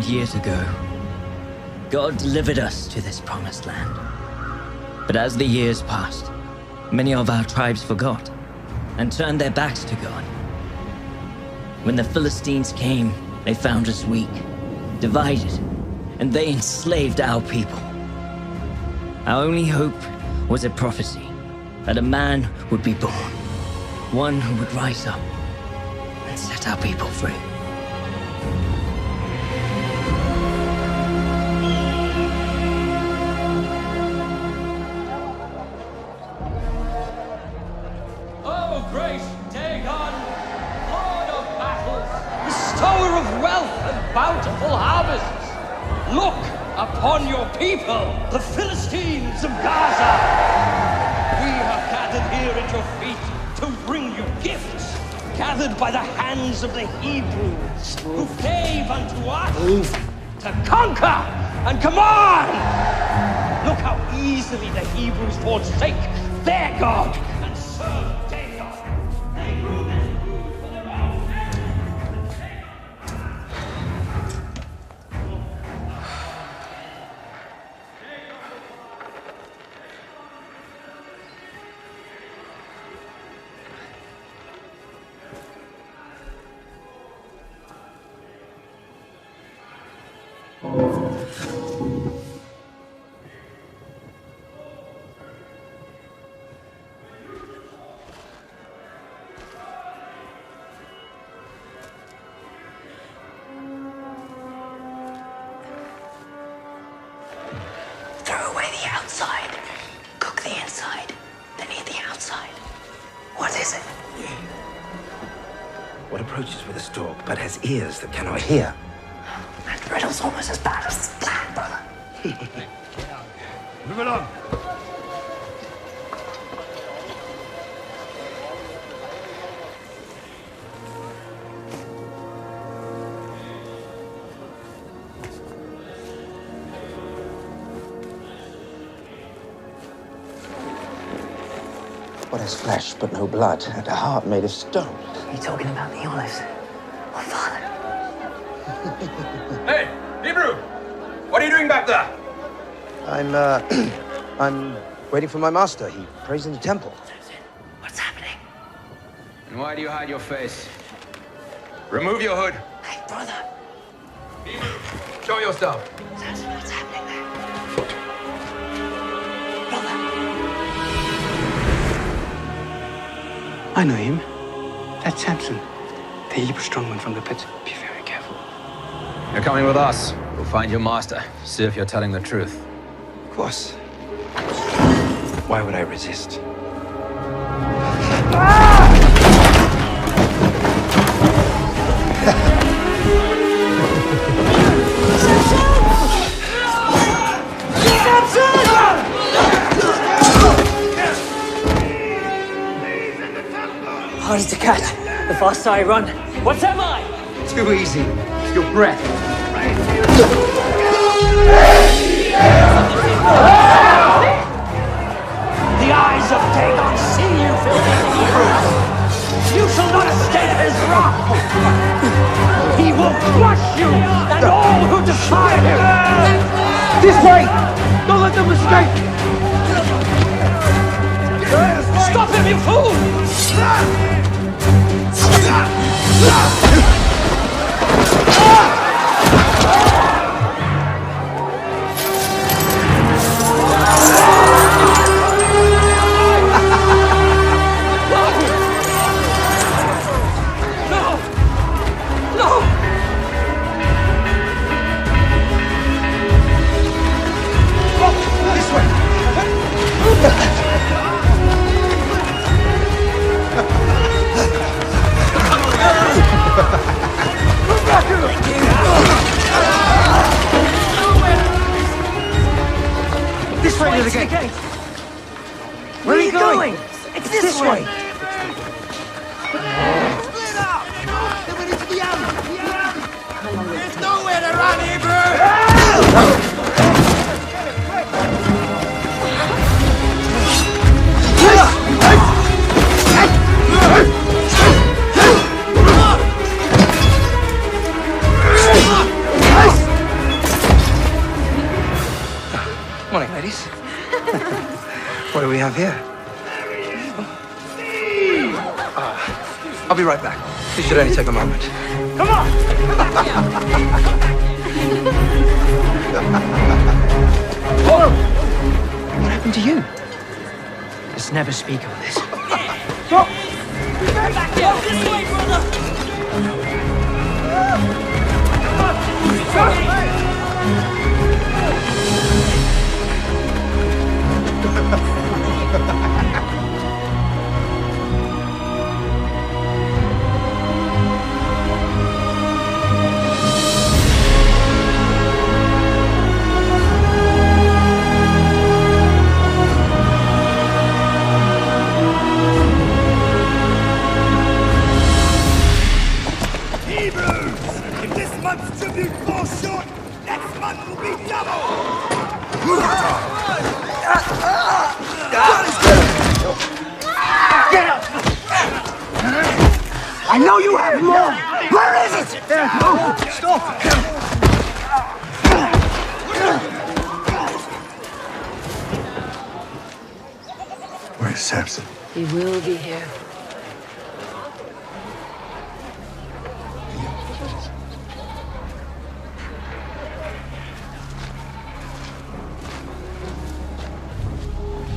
Years ago, God delivered us to this promised land. But as the years passed, many of our tribes forgot and turned their backs to God. When the Philistines came, they found us weak, divided, and they enslaved our people. Our only hope was a prophecy that a man would be born, one who would rise up and set our people free. Bountiful harvests. Look upon your people, the Philistines of Gaza. We have gathered here at your feet to bring you gifts, gathered by the hands of the Hebrews, who gave unto us to conquer and command. Look how easily the Hebrews forsake their God and serve their God. They grew this food for their own. Throw away the outside, cook the inside, then eat the outside. What is it? What approaches with a stalk but has ears that cannot hear? That riddle's almost as bad as the plan, brother. Move along. What is flesh but no blood, and a heart made of stone? You talking about the olives? Oh, Father. Hey, Hebrew! What are you doing back there? I'm waiting for my master. He prays in the temple. What's happening? And why do you hide your face? Remove your hood. Hey, brother. Hebrew, show yourself. Samson, what's happening there? Brother. I know him. That's Samson, the Hebrew strongman from the pit. Be very careful. You're coming with us. We'll find your master. See if you're telling the truth. Of course. Why would I resist? Harder to catch. The faster I run. What's am I? Too easy. Your breath. The eyes of Dagon see you, filthy Hebrews. You shall not escape his wrath. He will crush you and all who defy him. This way! Don't let them escape! Stop him, you fool! This way to the gate. Where are you going? It's this way! Split up! Then we need to the alley! There's nowhere to run, Hebrew! Morning, ladies. What do we have here? I'll be right back. This should only take a moment. Come on! What happened to you? Let's never speak of this. Stop! Back here! This way, brother! If this month's tribute falls short, next month will be double! Get up! I know you have more! Where is it? No! Stop! Where's Samson? He will be here.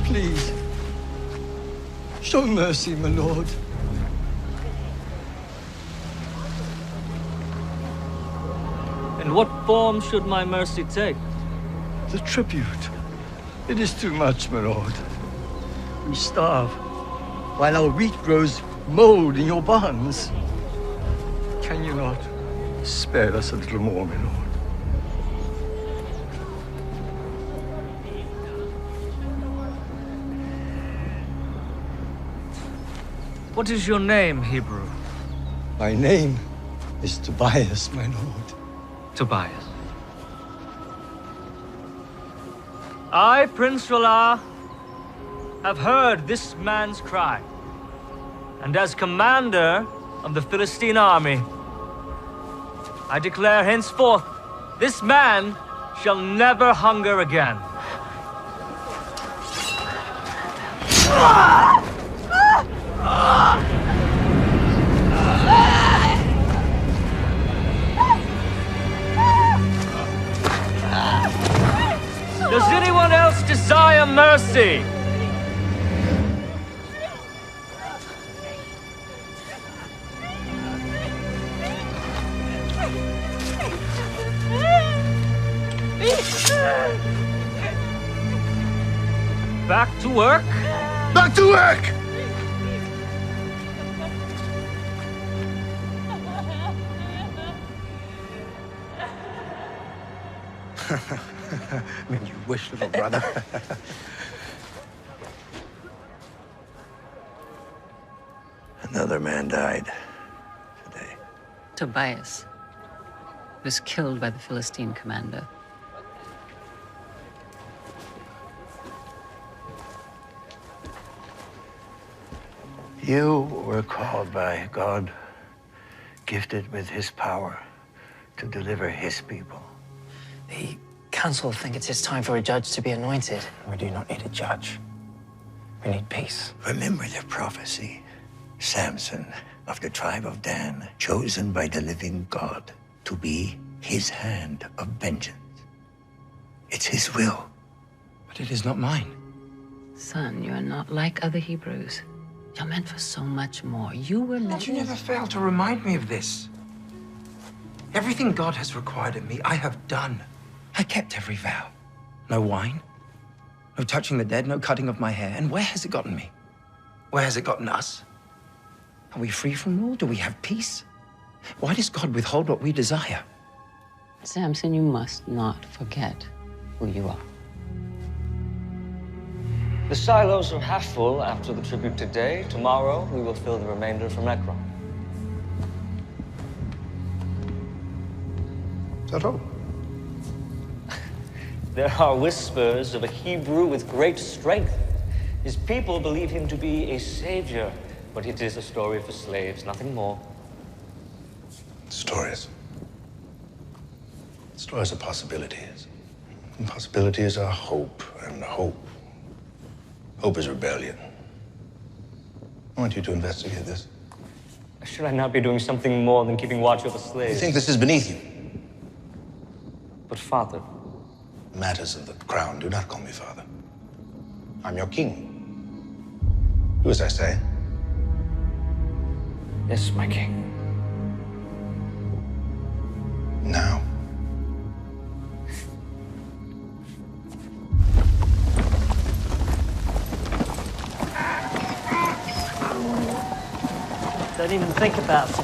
Please, show mercy, my lord. And what form should my mercy take? The tribute. It is too much, my lord. We starve, while our wheat grows mold in your barns. Can you not spare us a little more, my lord? What is your name, Hebrew? My name is Tobias, my lord. Tobias. I, Prince Ralah, have heard this man's cry. And as commander of the Philistine army, I declare henceforth, this man shall never hunger again. Does anyone else desire mercy? Back to work? Back to work! I mean, you wish, little brother. Another man died today. Tobias was killed by the Philistine commander. You were called by God, gifted with his power to deliver his people. The council think it's time for a judge to be anointed. We do not need a judge. We need peace. Remember the prophecy. Samson of the tribe of Dan, chosen by the living God to be his hand of vengeance. It's his will. But it is not mine. Son, you are not like other Hebrews. You're meant for so much more. You were meant... But you never fail to remind me of this. Everything God has required of me, I have done. I kept every vow. No wine, no touching the dead, no cutting of my hair. And where has it gotten me? Where has it gotten us? Are we free from rule? Do we have peace? Why does God withhold what we desire? Samson, you must not forget who you are. The silos are half full after the tribute today. Tomorrow, we will fill the remainder from Ekron. Is that all? There are whispers of a Hebrew with great strength. His people believe him to be a savior, but it is a story for slaves, nothing more. Stories. Stories are possibilities. And possibilities are hope, and hope is rebellion. I want you to investigate this. Should I not be doing something more than keeping watch over slaves? You think this is beneath you? But Father... Matters of the crown, do not call me father. I'm your king. Do as I say. Yes, my king. Now. Don't even think about it.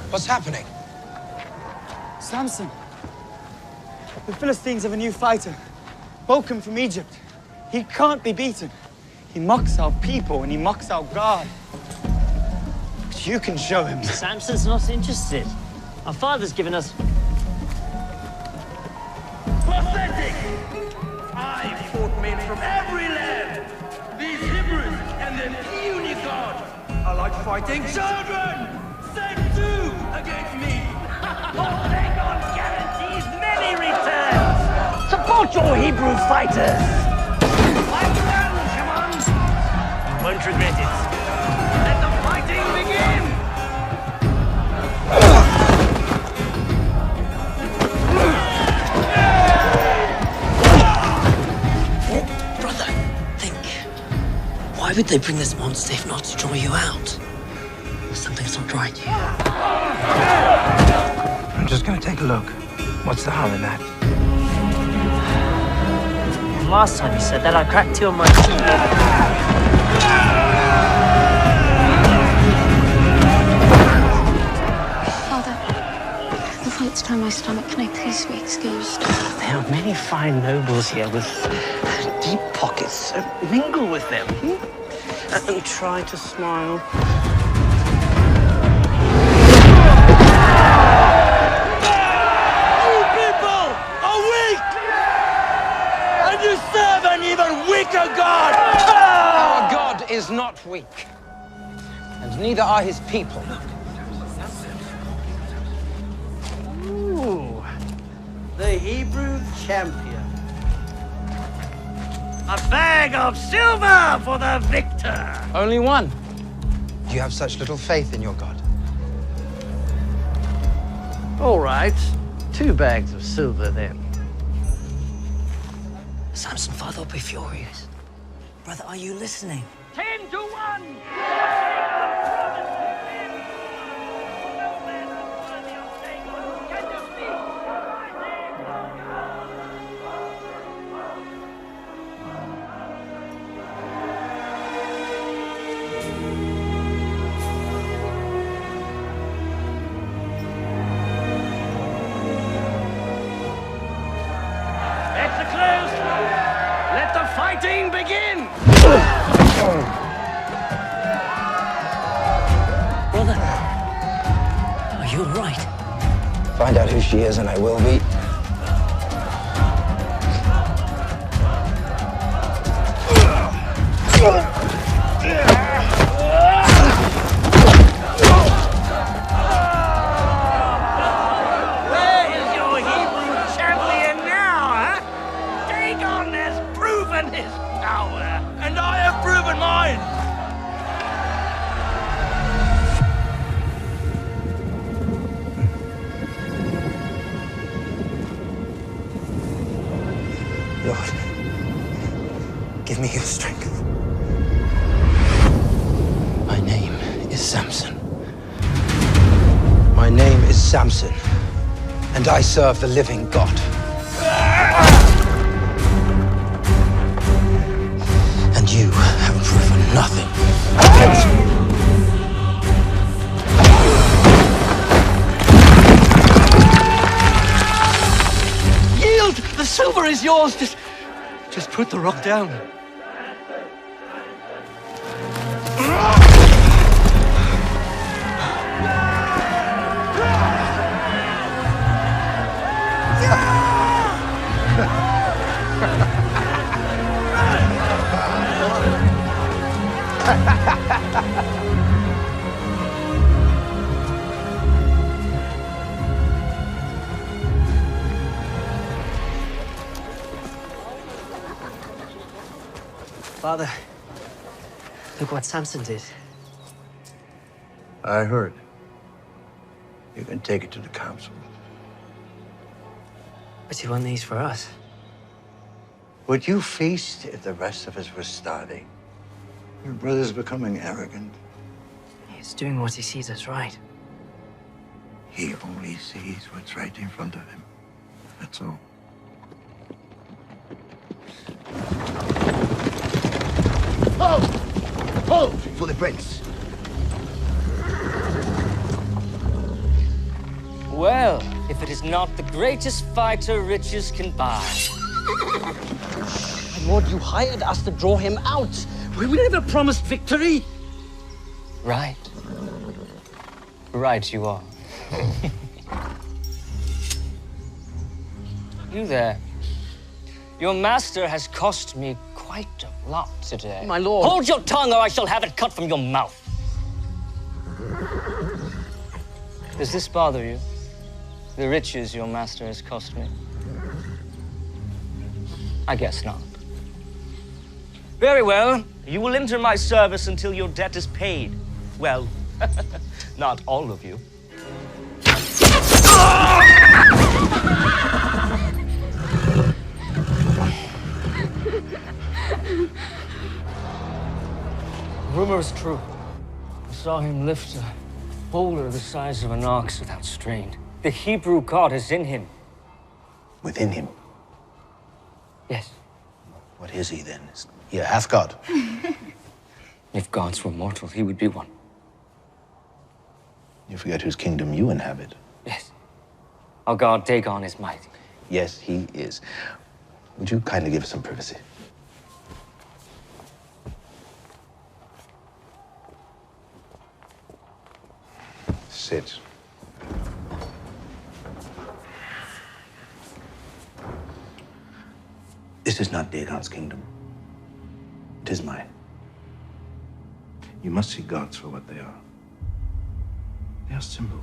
What's happening? Samson. The Philistines have a new fighter. Welcome from Egypt. He can't be beaten. He mocks our people and he mocks our God. But you can show him. Samson's not interested. Our father's given us... Pathetic! I fought men from every land. These Hebrews and their puny God are like fighting children. Send two against me. Dagon guarantees many returns. Support your Hebrew fighters. Fight well, come on. You won't regret it. Let the fighting begin. Brother, think. Why would they bring this monster if not to draw you out? Something's not right here. I'm just gonna take a look. What's the harm in that? Last time you said that, I cracked you on my... Father, if it's down my stomach, can I please be excused? There are many fine nobles here with deep pockets. Mingle with them. And try to smile. You serve an even weaker God! Our God is not weak. And neither are his people. Ooh, the Hebrew champion. A bag of silver for the victor! Only one. You have such little faith in your God. All right, 2 bags of silver then. Samson, Father will be furious. Brother, are you listening? 10 to 1! Let the fighting begin! Brother, are you all right? Find out who she is and I will be. Where is your Hebrew champion now, huh? Dagon has proven his power. And I have proven mine! Lord, give me your strength. My name is Samson. My name is Samson, and I serve the living God. And you have proven nothing against me. power is yours. Just put the rock down. Father, look what Samson did. I heard. You can take it to the council. But he won these for us. Would you feast if the rest of us were starving? Your brother's becoming arrogant. He's doing what he sees as right. He only sees what's right in front of him. That's all. Hold! Hold for the prince. Well, if it is not the greatest fighter riches can buy. My lord, you hired us to draw him out. We never promised victory. Right. Right you are. You there. Your master has cost me quite a lot today. My lord. Hold your tongue or I shall have it cut from your mouth. Does this bother you? The riches your master has cost me? I guess not. Very well. You will enter my service until your debt is paid. Well, not all of you. Rumor is true. I saw him lift a boulder the size of an ox without strain. The Hebrew God is in him. Within him? Yes. What is he then? Is he a half-god? If gods were mortal, he would be one. You forget whose kingdom you inhabit. Yes. Our god Dagon is mighty. Yes, he is. Would you kindly give us some privacy? Sit. This is not Dagon's kingdom. It is mine. You must see gods for what they are. They are symbols.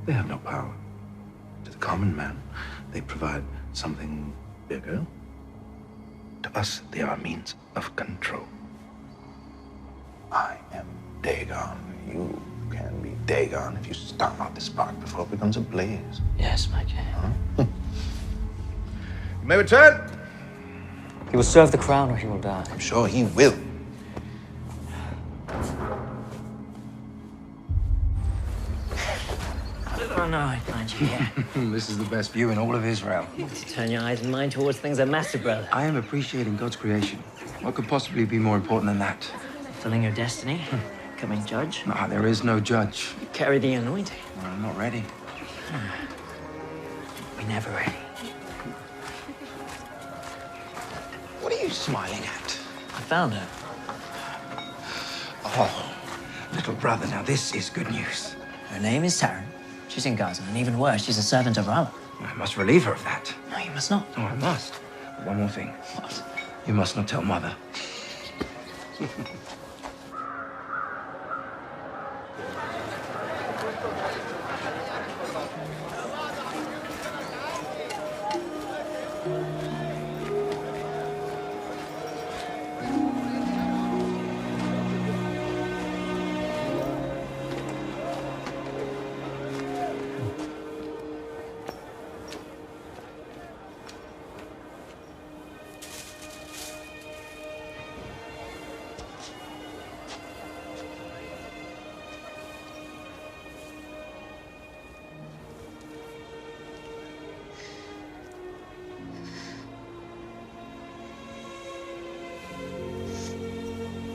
They have no power. To the common man, they provide something bigger. To us, they are a means of control. I am Dagon. You can be Dagon if you stomp out this spark before it becomes a blaze. Yes, my king. Huh? You may return. He will serve the crown or he will die. I'm sure he will. Oh, no, I find you here. This is the best view in all of Israel. Turn your eyes and mind towards things that matter, brother. I am appreciating God's creation. What could possibly be more important than that? Fulfilling your destiny, becoming judge. No, there is no judge. Carry the anointing. Well, I'm not ready. We're never ready. What are you smiling at? I found her. Oh, little brother, now this is good news. Her name is Taryn. She's in Gaza, and even worse, she's a servant of Rama. I must relieve her of that. No, you must not. Oh, I must. But one more thing. What? You must not tell Mother.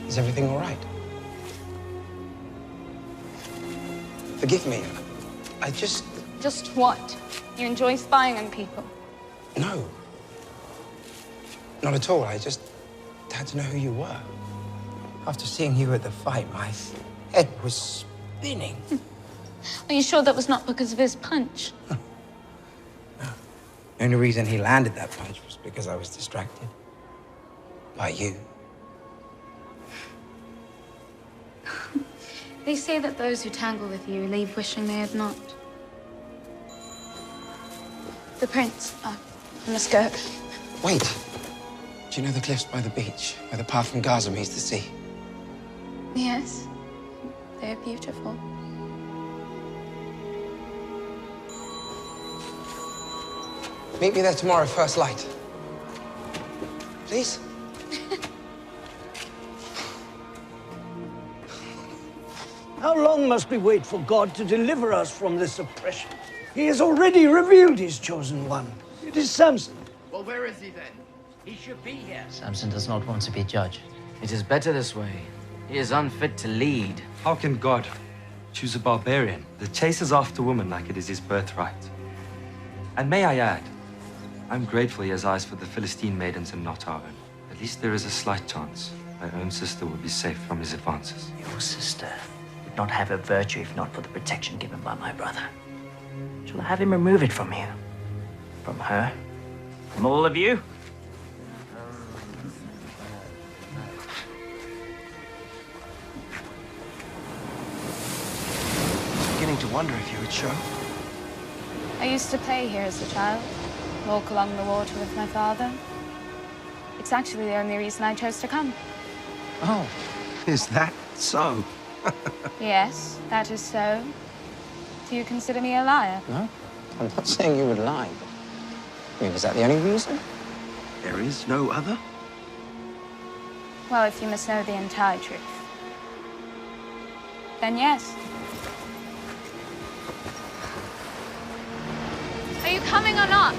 Is everything all right? Forgive me. I just... Just what? You enjoy spying on people? No. Not at all. I just had to know who you were. After seeing you at the fight, my head was spinning. Are you sure that was not because of his punch? No. The only reason he landed that punch was because I was distracted. By you. They say that those who tangle with you leave wishing they had not. The prince. Oh, I must go. Wait. Do you know the cliffs by the beach, where the path from Gaza meets the sea? Yes. They're beautiful. Meet me there tomorrow, first light. Please? How long must we wait for God to deliver us from this oppression? He has already revealed his chosen one. It is Samson. Well, where is he then? He should be here. Samson does not want to be judge. It is better this way. He is unfit to lead. How can God choose a barbarian that chases after women like it is his birthright? And may I add, I'm grateful he has eyes for the Philistine maidens and not our own. At least there is a slight chance my own sister will be safe from his advances. Your sister would not have a virtue if not for the protection given by my brother. Shall I have him remove it from you? From her? From all of you? Beginning to wonder if you would show. I used to play here as a child, walk along the water with my father. It's actually the only reason I chose to come. Oh, is that so? Yes, that is so. Do you consider me a liar? No, I'm not saying you would lie. I mean, is that the only reason? There is no other? Well, if you must know the entire truth, then yes. Are you coming or not?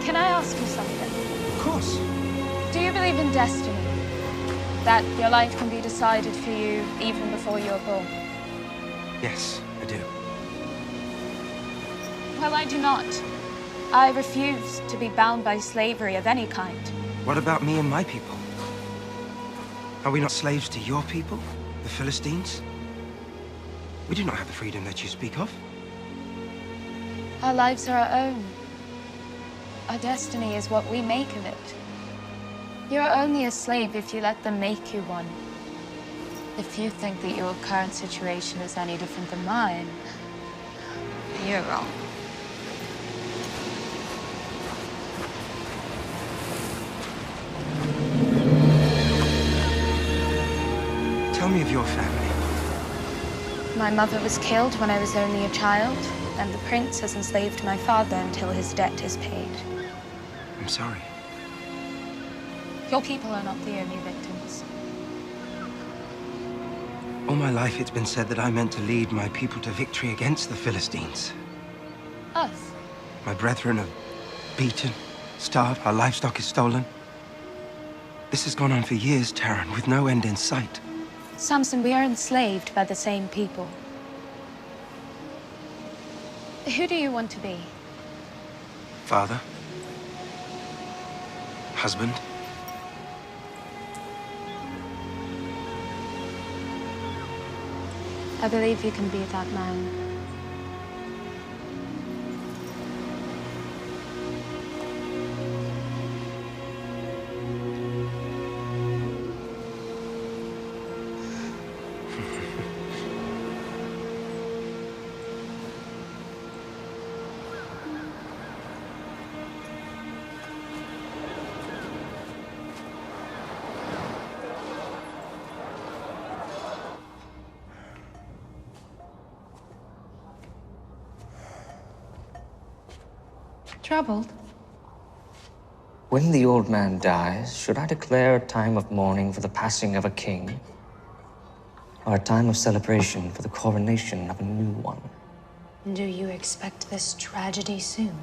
Can I ask you something? Of course. Do you believe in destiny? That your life can be decided for you even before you're born? Yes, I do. Well, I do not. I refuse to be bound by slavery of any kind. What about me and my people? Are we not slaves to your people, the Philistines? We do not have the freedom that you speak of. Our lives are our own. Our destiny is what we make of it. You're only a slave if you let them make you one. If you think that your current situation is any different than mine, you're wrong. Tell me of your family. My mother was killed when I was only a child, and the prince has enslaved my father until his debt is paid. I'm sorry. Your people are not the only victims. All my life it's been said that I meant to lead my people to victory against the Philistines. Us? My brethren are beaten, starved, our livestock is stolen. This has gone on for years, Taran, with no end in sight. Samson, we are enslaved by the same people. Who do you want to be? Father. Husband. I believe you can be that man. Troubled? When the old man dies, should I declare a time of mourning for the passing of a king? Or a time of celebration for the coronation of a new one? Do you expect this tragedy soon?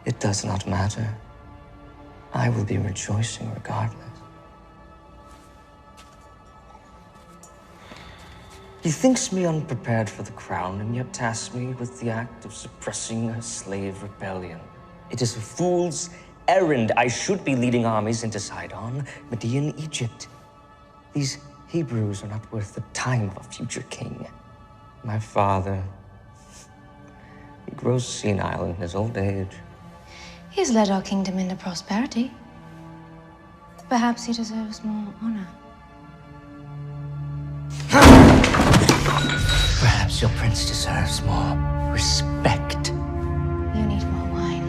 It does not matter. I will be rejoicing regardless. He thinks me unprepared for the crown, and yet tasks me with the act of suppressing a slave rebellion. It is a fool's errand. I should be leading armies into Sidon, Median, Egypt. These Hebrews are not worth the time of a future king. My father, he grows senile in his old age. He has led our kingdom into prosperity. Perhaps he deserves more honor. Perhaps your prince deserves more respect. You need more wine.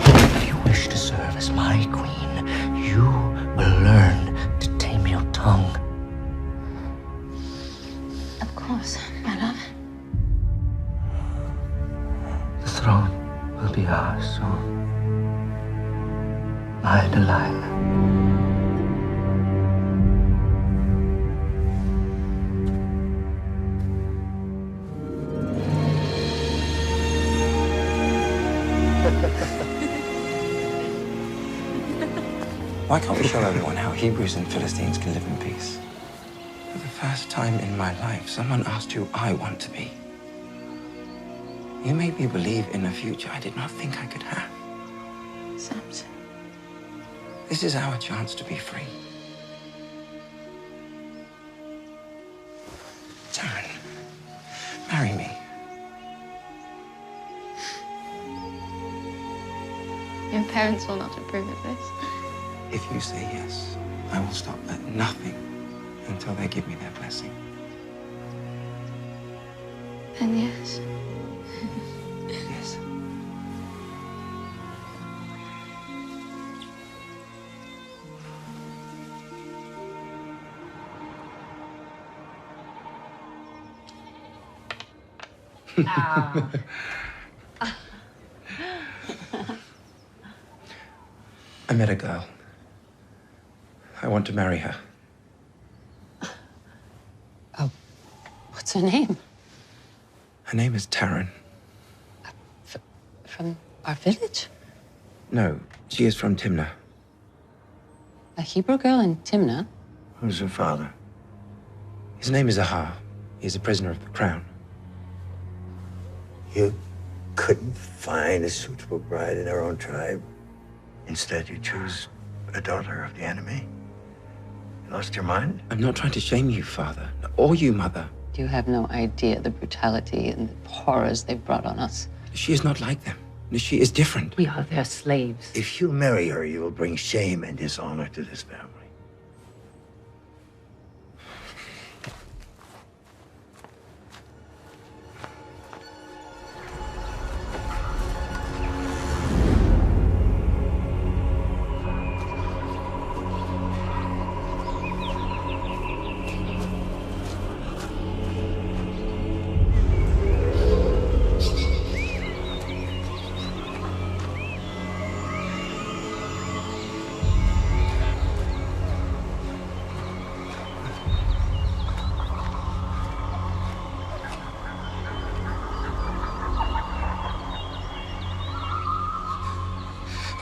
If you wish to serve as my queen, you will learn to tame your tongue. Of course, my love. The throne will be ours soon. My Delilah. Why can't we show everyone how Hebrews and Philistines can live in peace? For the first time in my life, someone asked who I want to be. You made me believe in a future I did not think I could have. Samson. This is our chance to be free. Taryn, marry me. Your parents will not approve of this. If you say yes, I will stop at nothing until they give me their blessing. Then yes. Yes. I met a girl. I want to marry her. Oh, what's her name? Her name is Taryn. From our village? No, she is from Timnah. A Hebrew girl in Timnah? Who's her father? His name is Ahar. He's a prisoner of the crown. You couldn't find a suitable bride in our own tribe. Instead, you chose a daughter of the enemy. You lost your mind? I'm not trying to shame you, Father, or you, Mother. You have no idea the brutality and the horrors they've brought on us. She is not like them. She is different. We are their slaves. If you marry her, you will bring shame and dishonor to this family.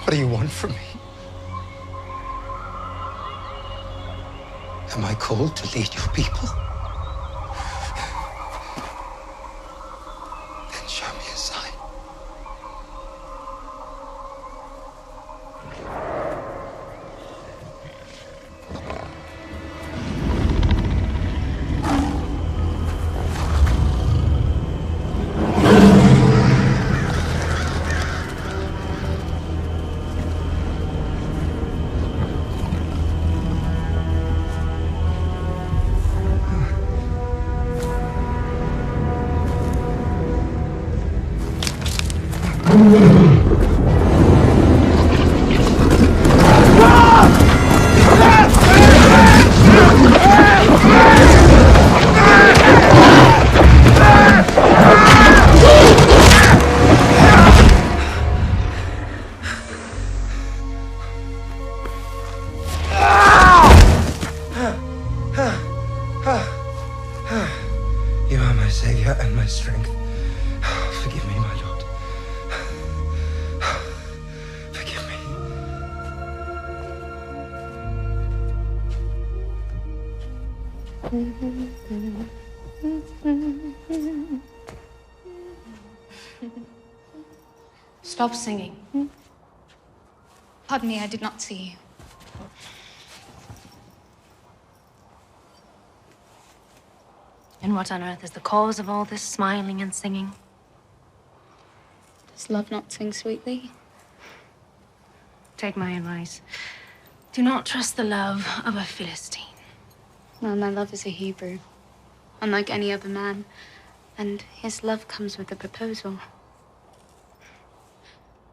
What do you want from me? Am I called to lead your people? Then show me a sign. You are my savior and my strength. Forgive me, my Lord. Forgive me. Stop singing. Pardon me, I did not see you. And what on earth is the cause of all this smiling and singing? Does love not sing sweetly? Take my advice. Do not trust the love of a Philistine. Well, my love is a Hebrew, unlike any other man, and his love comes with a proposal.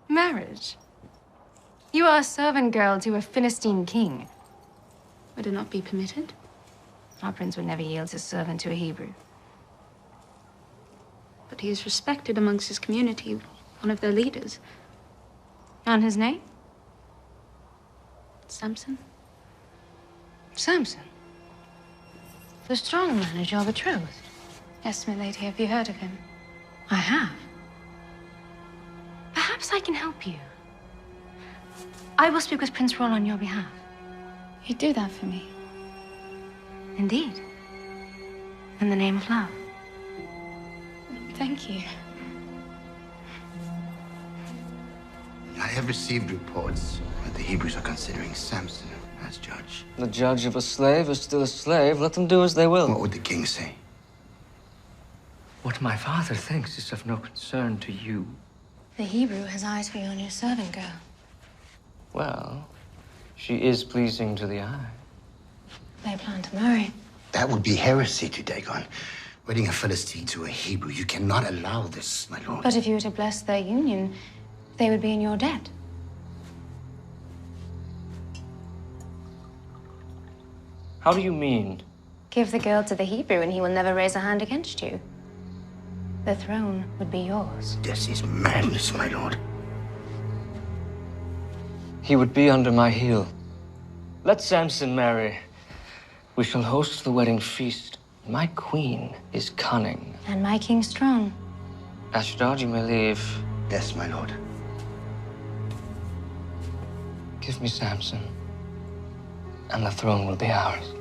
Marriage? You are a servant girl to a Philistine king. Would it not be permitted? Our prince would never yield his servant to a Hebrew. But he is respected amongst his community, one of their leaders. And his name? Samson. Samson? The strong man is your betrothed? Yes, my lady. Have you heard of him? I have. Perhaps I can help you. I will speak with Prince Roll on your behalf. You'd do that for me? Indeed. In the name of love. Thank you. I have received reports that the Hebrews are considering Samson as judge. The judge of a slave is still a slave. Let them do as they will. What would the king say? What my father thinks is of no concern to you. The Hebrew has eyes for you and your servant girl. Well, she is pleasing to the eye. They plan to marry. That would be heresy to Dagon. Wedding a Philistine to a Hebrew. You cannot allow this, my lord. But if you were to bless their union, they would be in your debt. How do you mean? Give the girl to the Hebrew and he will never raise a hand against you. The throne would be yours. This is madness, my lord. He would be under my heel. Let Samson marry. We shall host the wedding feast. My queen is cunning. And my king strong. Ashdod, you may leave. Yes, my lord. Give me Samson, and the throne will be ours.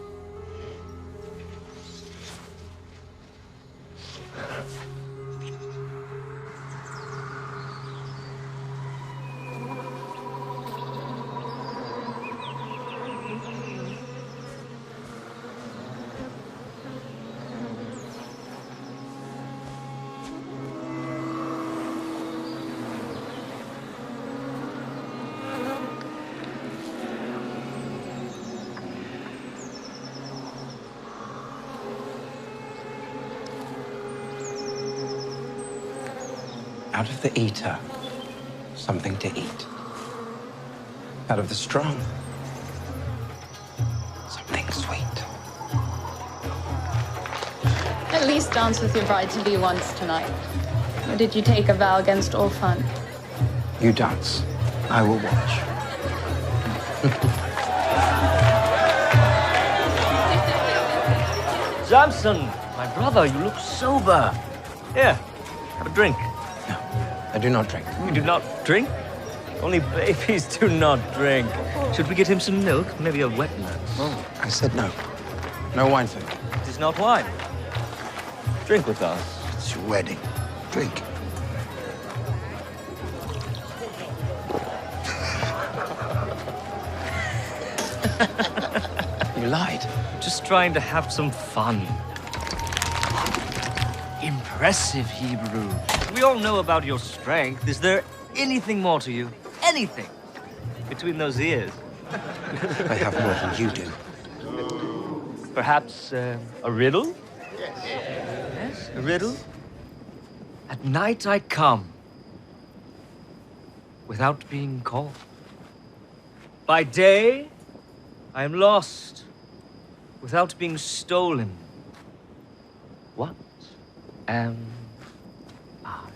Out of the eater, something to eat. Out of the strong, something sweet. At least dance with your bride-to-be once tonight. Or did you take a vow against all fun? You dance. I will watch. Samson, my brother, you look sober. Here, have a drink. I do not drink. You do not drink? Only babies do not drink. Should we get him some milk? Maybe a wet nurse? Oh, I said no. No wine for me. It is not wine. Drink with us. It's your wedding. Drink. You lied. Just trying to have some fun. Impressive, Hebrew. We all know about your strength. Is there anything more to you? Anything? Between those ears? I have more than you do. Perhaps a riddle? Yes, a riddle. At night I come, without being called. By day, I am lost, without being stolen. What am I?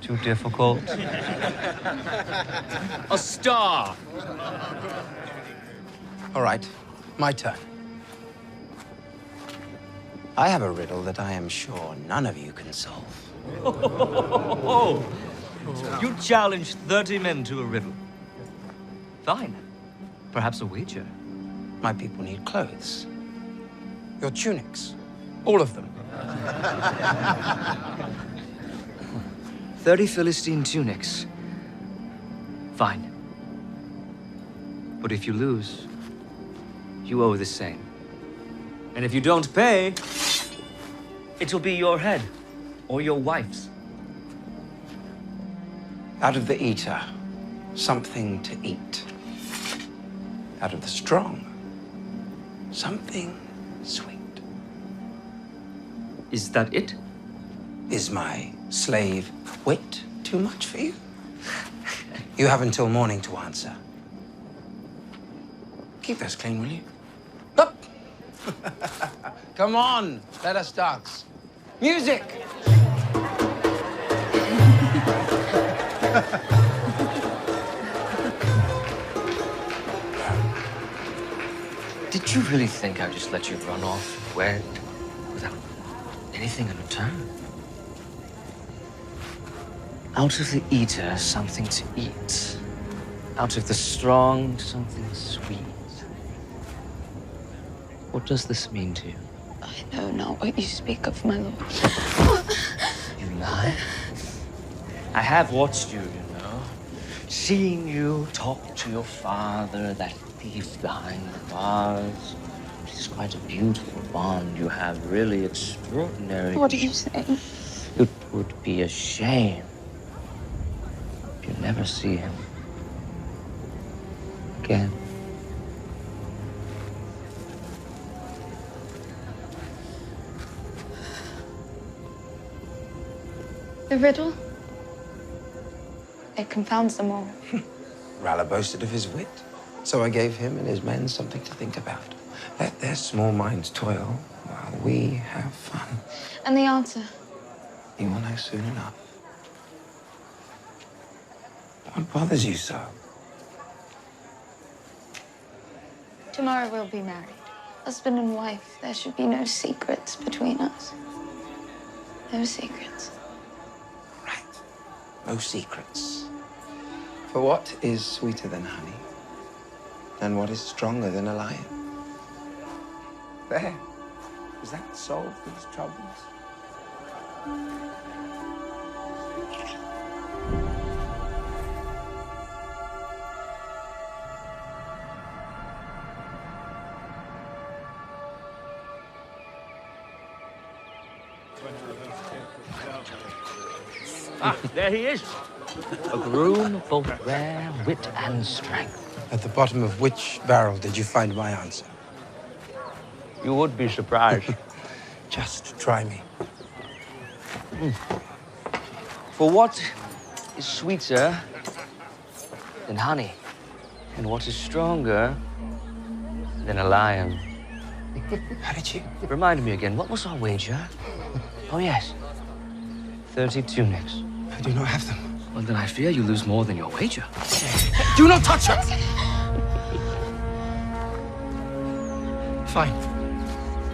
Too difficult? A star! All right, my turn. I have a riddle that I am sure none of you can solve. You challenged 30 men to a riddle. Fine. Perhaps a wager. My people need clothes. Your tunics. All of them. 30 Philistine tunics. Fine. But if you lose, you owe the same. And if you don't pay, it'll be your head or your wife's. Out of the eater, something to eat. Out of the strong, something sweet. Is that it? Is my slave wit too much for you? You have until morning to answer. Keep those clean, will you? Up! Come on, let us dance. Music! Did you really think I'd just let you run off wed without anything in return? Out of the eater, something to eat. Out of the strong, something sweet. What does this mean to you? I know not what you speak of, my lord. You lie? I have watched you, you know. Seen you talk to your father, that thief behind the bars. It is quite a beautiful bond you have, really extraordinary. What are you saying? It would be a shame if you never see him again. The riddle? It confounds them all. Ralla boasted of his wit, so I gave him and his men something to think about. Let their small minds toil while we have fun. And the answer? You will know soon enough. What bothers you so? Tomorrow we'll be married. Husband and wife. There should be no secrets between us. No secrets. No secrets. For what is sweeter than honey? And what is stronger than a lion? There. Does that solve these troubles? Ah, there he is. A groom of both rare wit and strength. At the bottom of which barrel did you find my answer? You would be surprised. Just try me. For what is sweeter than honey? And what is stronger than a lion? How did you? Remind me again, what was our wager? Oh, yes. 30 tunics. I do not have them. Well, then I fear you lose more than your wager. Do not touch her! Fine.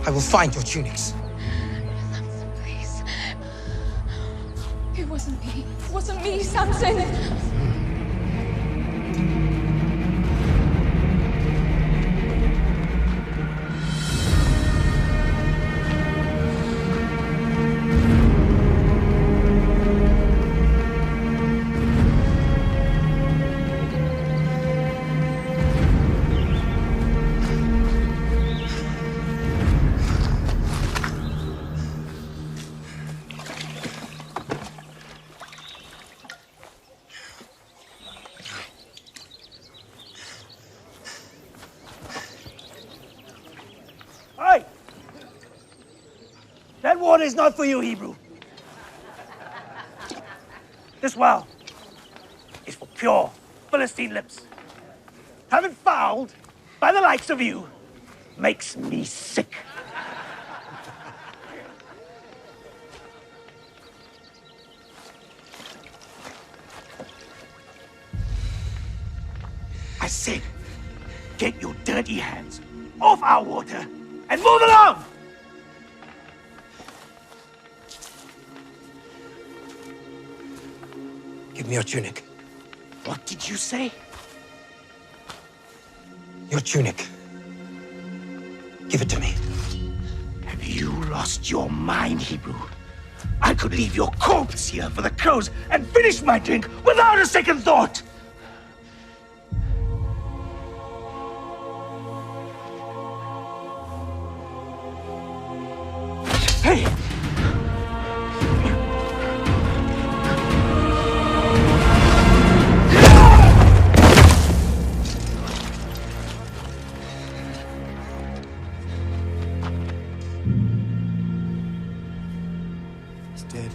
I will find your tunics. Please. It wasn't me. It wasn't me, Samson. Hey! That water is not for you, Hebrew. This well is for pure Philistine lips. Having fouled by the likes of you makes me sick. I said, get your dirty hands off our water and move along! Give me your tunic. What did you say? Your tunic. Give it to me. Have you lost your mind, Hebrew? I could leave your corpse here for the crows and finish my drink without a second thought! Hey! He's dead.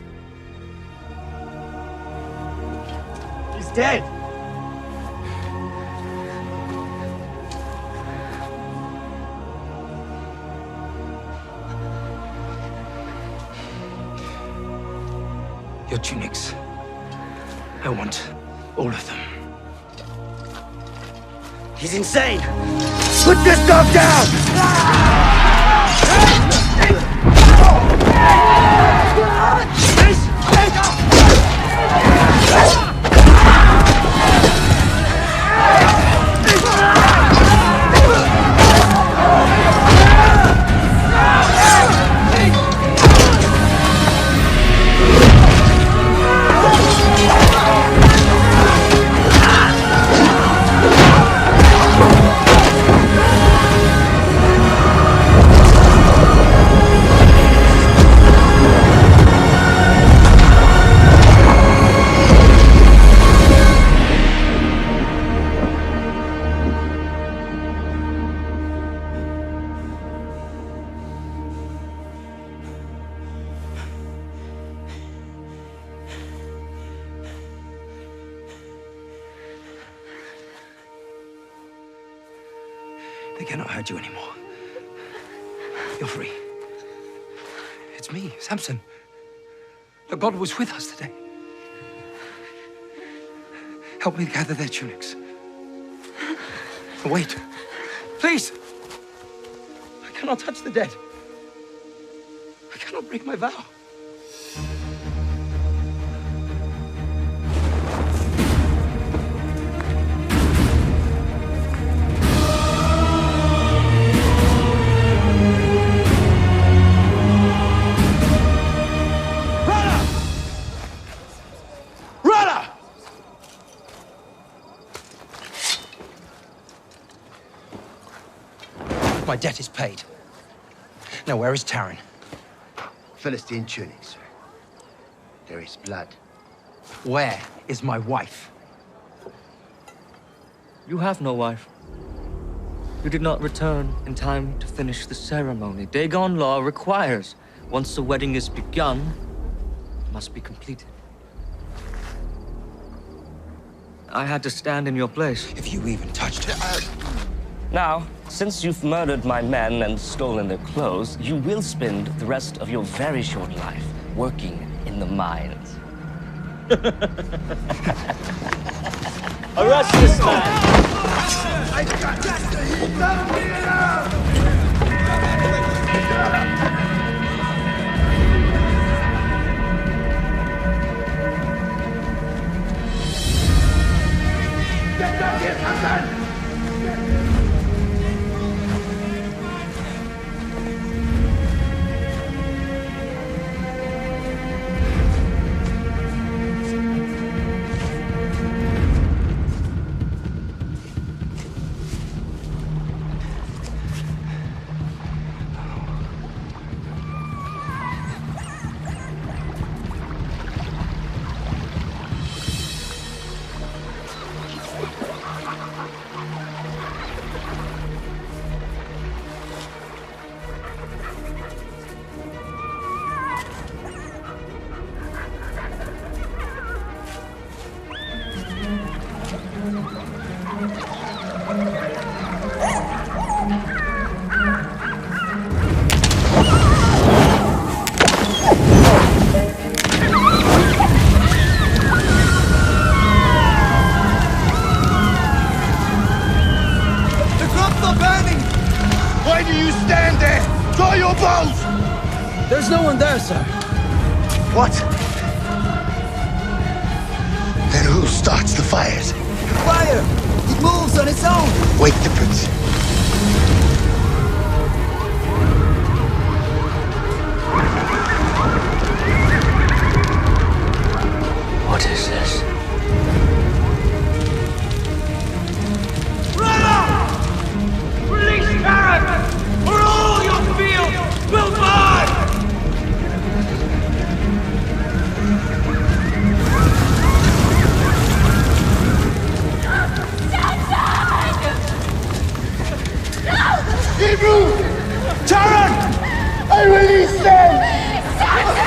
He's dead! Your tunics. I want all of them. He's insane! Put this dog down! They cannot hurt you anymore. You're free. It's me, Samson. Look, God was with us today. Help me gather their tunics. Wait. Please. I cannot touch the dead. I cannot break my vow. My debt is paid. Now, where is Taran? Philistine tunic, sir. There is blood. Where is my wife? You have no wife. You did not return in time to finish the ceremony. Dagon law requires, once the wedding is begun, it must be completed. I had to stand in your place. If you even touched her. Now, since you've murdered my men and stolen their clothes, you will spend the rest of your very short life working in the mines. Arrest this man! Get back here, Hassan! There's no one there, sir. What? Then who starts the fires? Fire! It moves on its own! Wake the prince. What is this? Release Karen, or all your fields will burn! Hebrew! Taran! I release them! Taran!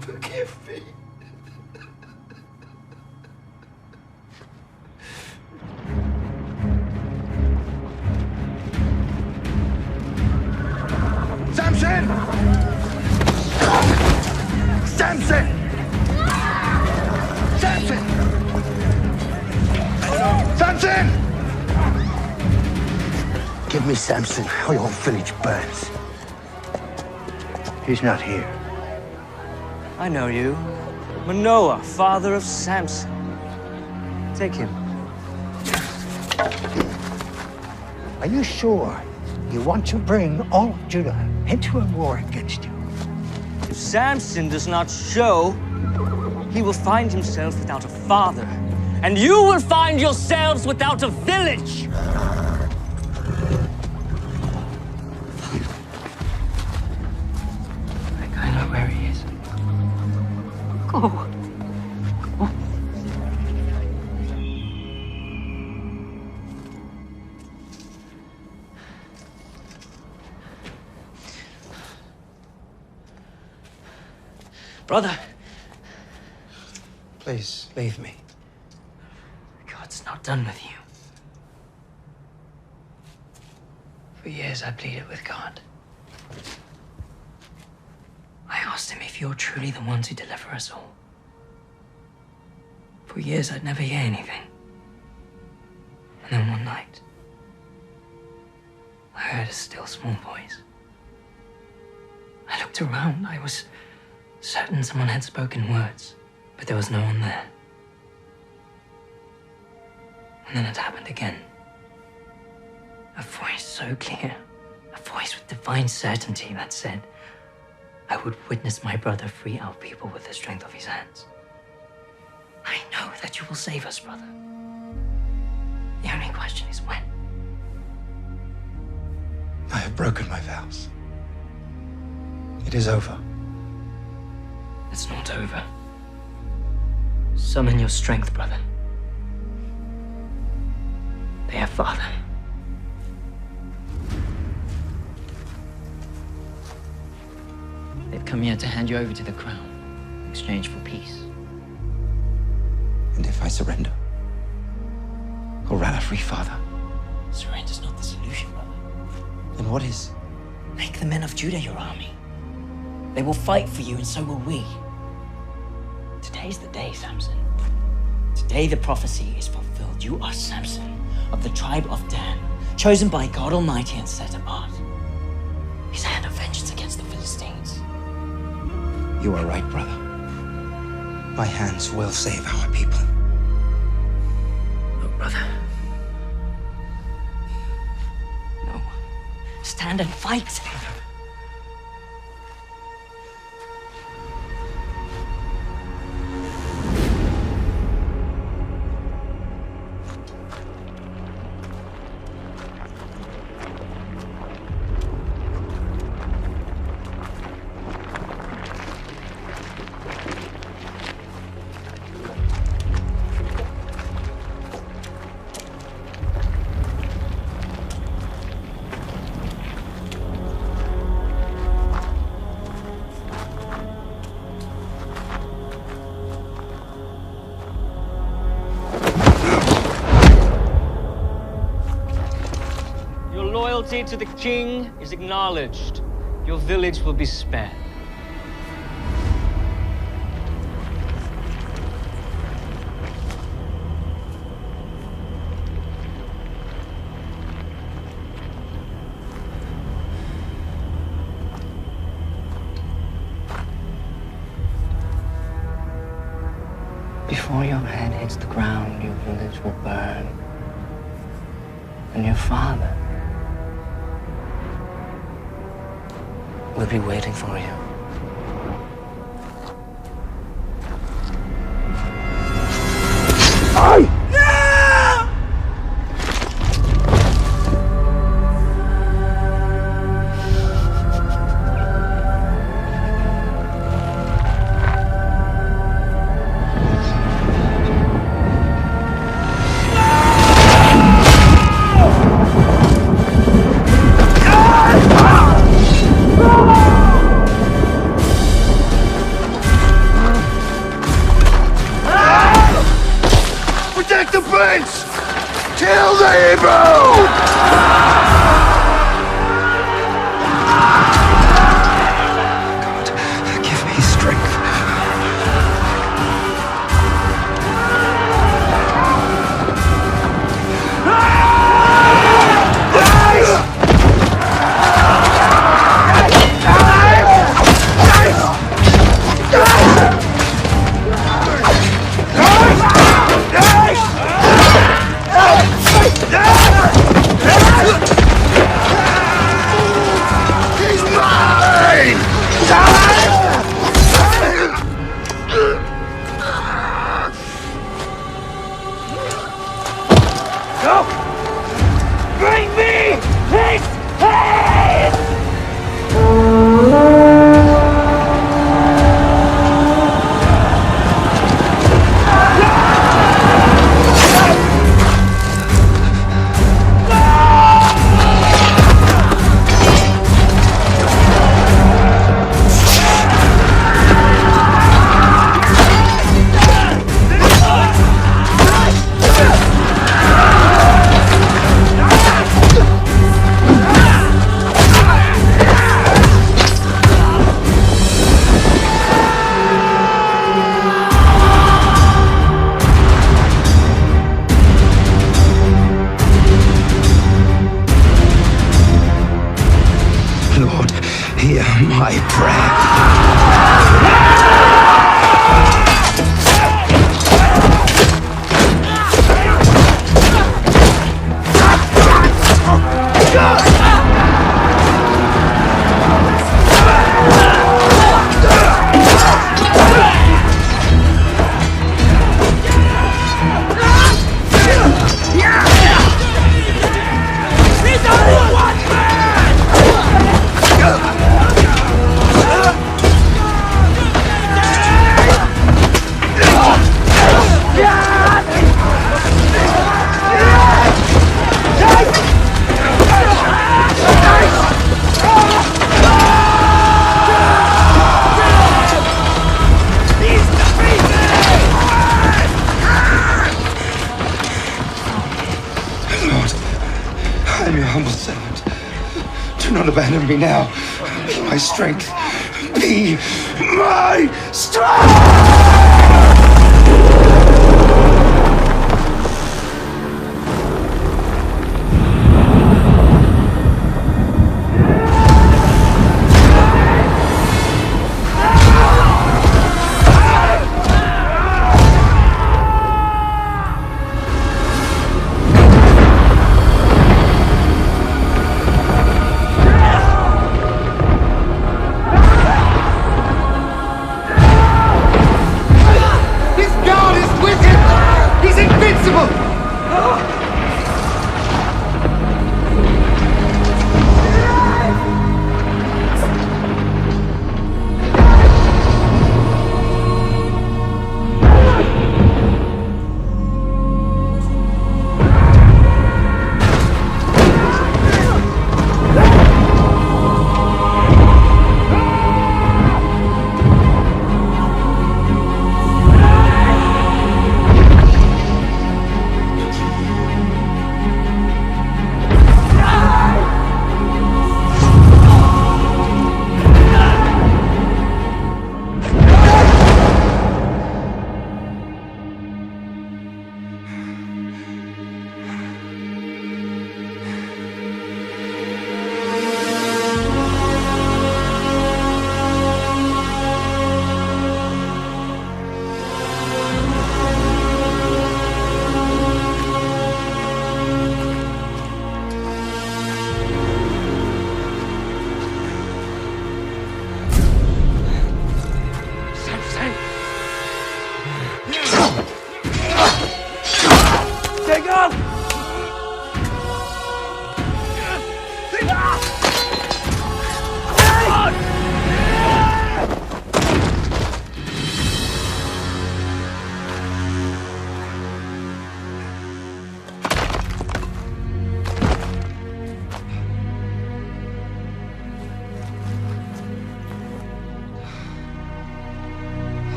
Forgive me. Samson! Samson! Samson! Samson! Give me Samson, or your village burns. He's not here. I know you. Manoah, father of Samson. Take him. Are you sure you want to bring all of Judah into a war against you? If Samson does not show, he will find himself without a father, and you will find yourselves without a village. I know where he is. Go. Brother, please leave me. God's not done with you. For years I pleaded with God. I asked him if you're truly the ones who deliver us all. For years I'd never hear anything. And then one night, I heard a still small voice. I looked around. I was certain someone had spoken words, but there was no one there. And then it happened again. A voice so clear, a voice with divine certainty that said, I would witness my brother free our people with the strength of his hands. I know that you will save us, brother. The only question is when. I have broken my vows. It is over. It's not over. Summon your strength, brother. There, Father. They've come here to hand you over to the crown in exchange for peace. And if I surrender? Or rather, free father? Surrender's not the solution, brother. Then what is? Make the men of Judah your army. They will fight for you, and so will we. Today's the day, Samson. Today the prophecy is fulfilled. You are Samson, of the tribe of Dan, chosen by God Almighty and set apart. His hand of vengeance against the Philistines. You are right, brother. My hands will save our people. No, brother. No. Stand and fight. loyalty to the king is acknowledged, your village will be spared. Before your head hits the ground, your village will burn. And your father will be waiting for you. Protect the prince! Kill the Hebrew! Give me strength. He's mine! Go! Bring me his head! Lord, hear my prayer. He's only one Lord, I'm your humble servant. Do not abandon me now. Be my strength. Be my strength!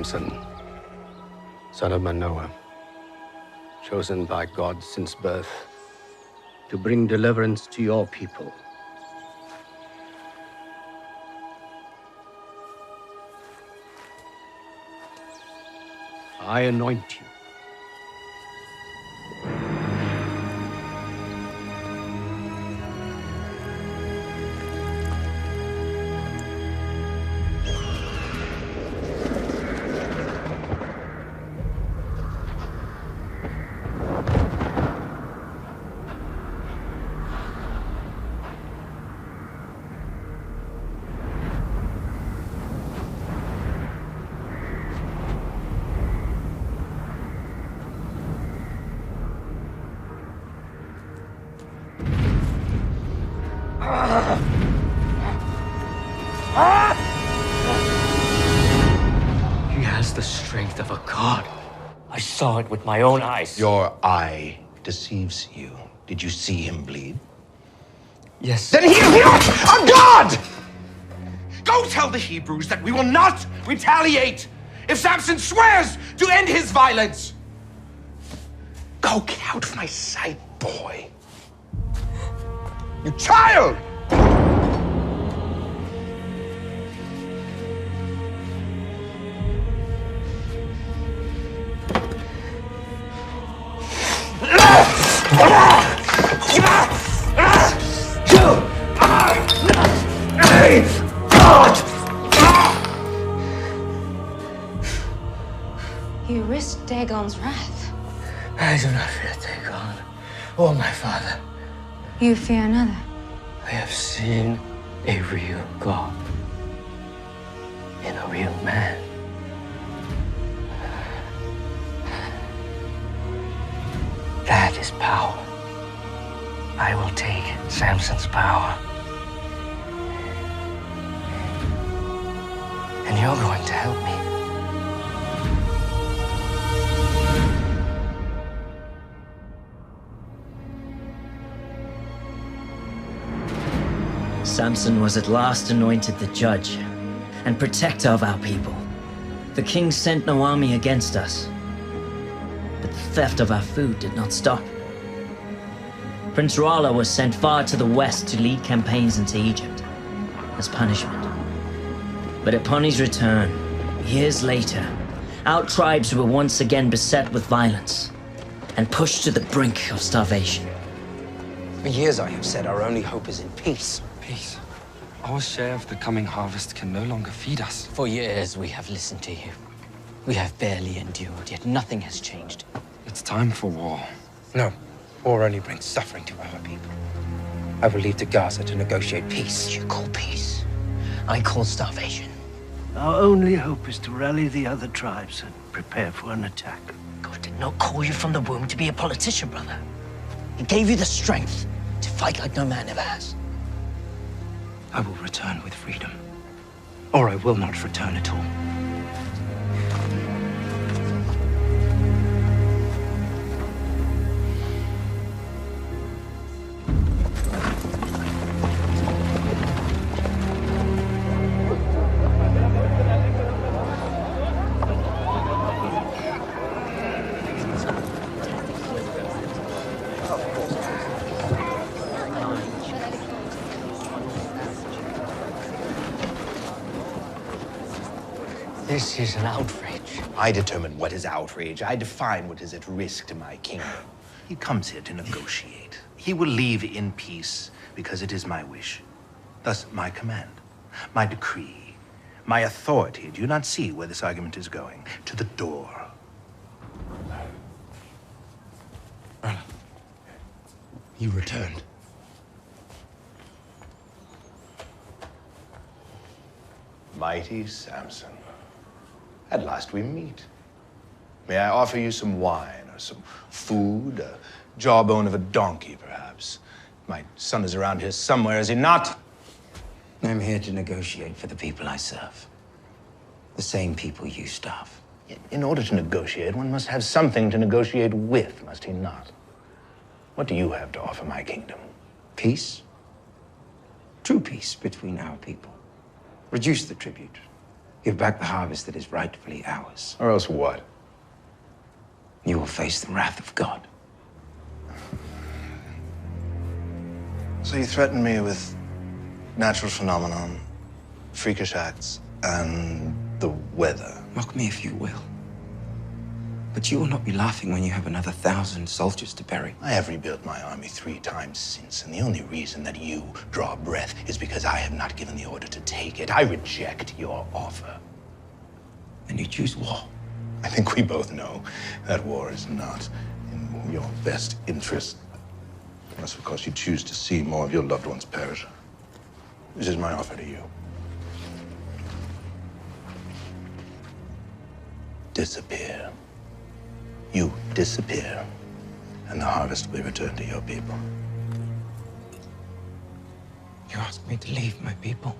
Samson, son of Manoah, chosen by God since birth to bring deliverance to your people. I anoint you. He has the strength of a god. I saw it with my own eyes. Your eye deceives you. Did you see him bleed? Yes. Then he is not a god! Go tell the Hebrews that we will not retaliate if Samson swears to end his violence. Go, get out of my sight, boy. You child! You risked Dagon's wrath. I do not fear Dagon or my father. You fear another. I have seen a real God in a real man. That is power. I will take Samson's power. And you're going to help me. Samson was at last anointed the judge and protector of our people. The king sent no army against us, but the theft of our food did not stop. Prince Rala was sent far to the west to lead campaigns into Egypt as punishment. But upon his return, years later, our tribes were once again beset with violence and pushed to the brink of starvation. For years I have said our only hope is in peace. Peace. Our share of the coming harvest can no longer feed us. For years we have listened to you. We have barely endured, yet nothing has changed. It's time for war. No, war only brings suffering to our people. I will leave to Gaza to negotiate peace. You call peace. I call starvation. Our only hope is to rally the other tribes and prepare for an attack. God did not call you from the womb to be a politician, brother. He gave you the strength to fight like no man ever has. I will return with freedom, or I will not return at all. This is an outrage. I determine what is outrage. I define what is at risk to my kingdom. He comes here to negotiate. He will leave in peace because it is my wish. Thus, my command, my decree, my authority. Do you not see where this argument is going? To the door. You returned. Mighty Samson. At last we meet. May I offer you some wine or some food, a jawbone of a donkey, perhaps? My son is around here somewhere, is he not? I'm here to negotiate for the people I serve. The same people you starve. In order to negotiate, one must have something to negotiate with, must he not? What do you have to offer my kingdom? Peace. True peace between our people. Reduce the tribute. Give back the harvest that is rightfully ours. Or else what? You will face the wrath of God. So you threaten me with natural phenomenon, freakish acts, and the weather. Mock me if you will. But you will not be laughing when you have another 1,000 soldiers to bury. I have rebuilt my army 3 times since, and the only reason that you draw breath is because I have not given the order to take it. I reject your offer. And you choose war. I think we both know that war is not in your best interest. That's because you choose to see more of your loved ones perish. This is my offer to you. Disappear. You disappear, and the harvest will be returned to your people. You ask me to leave my people?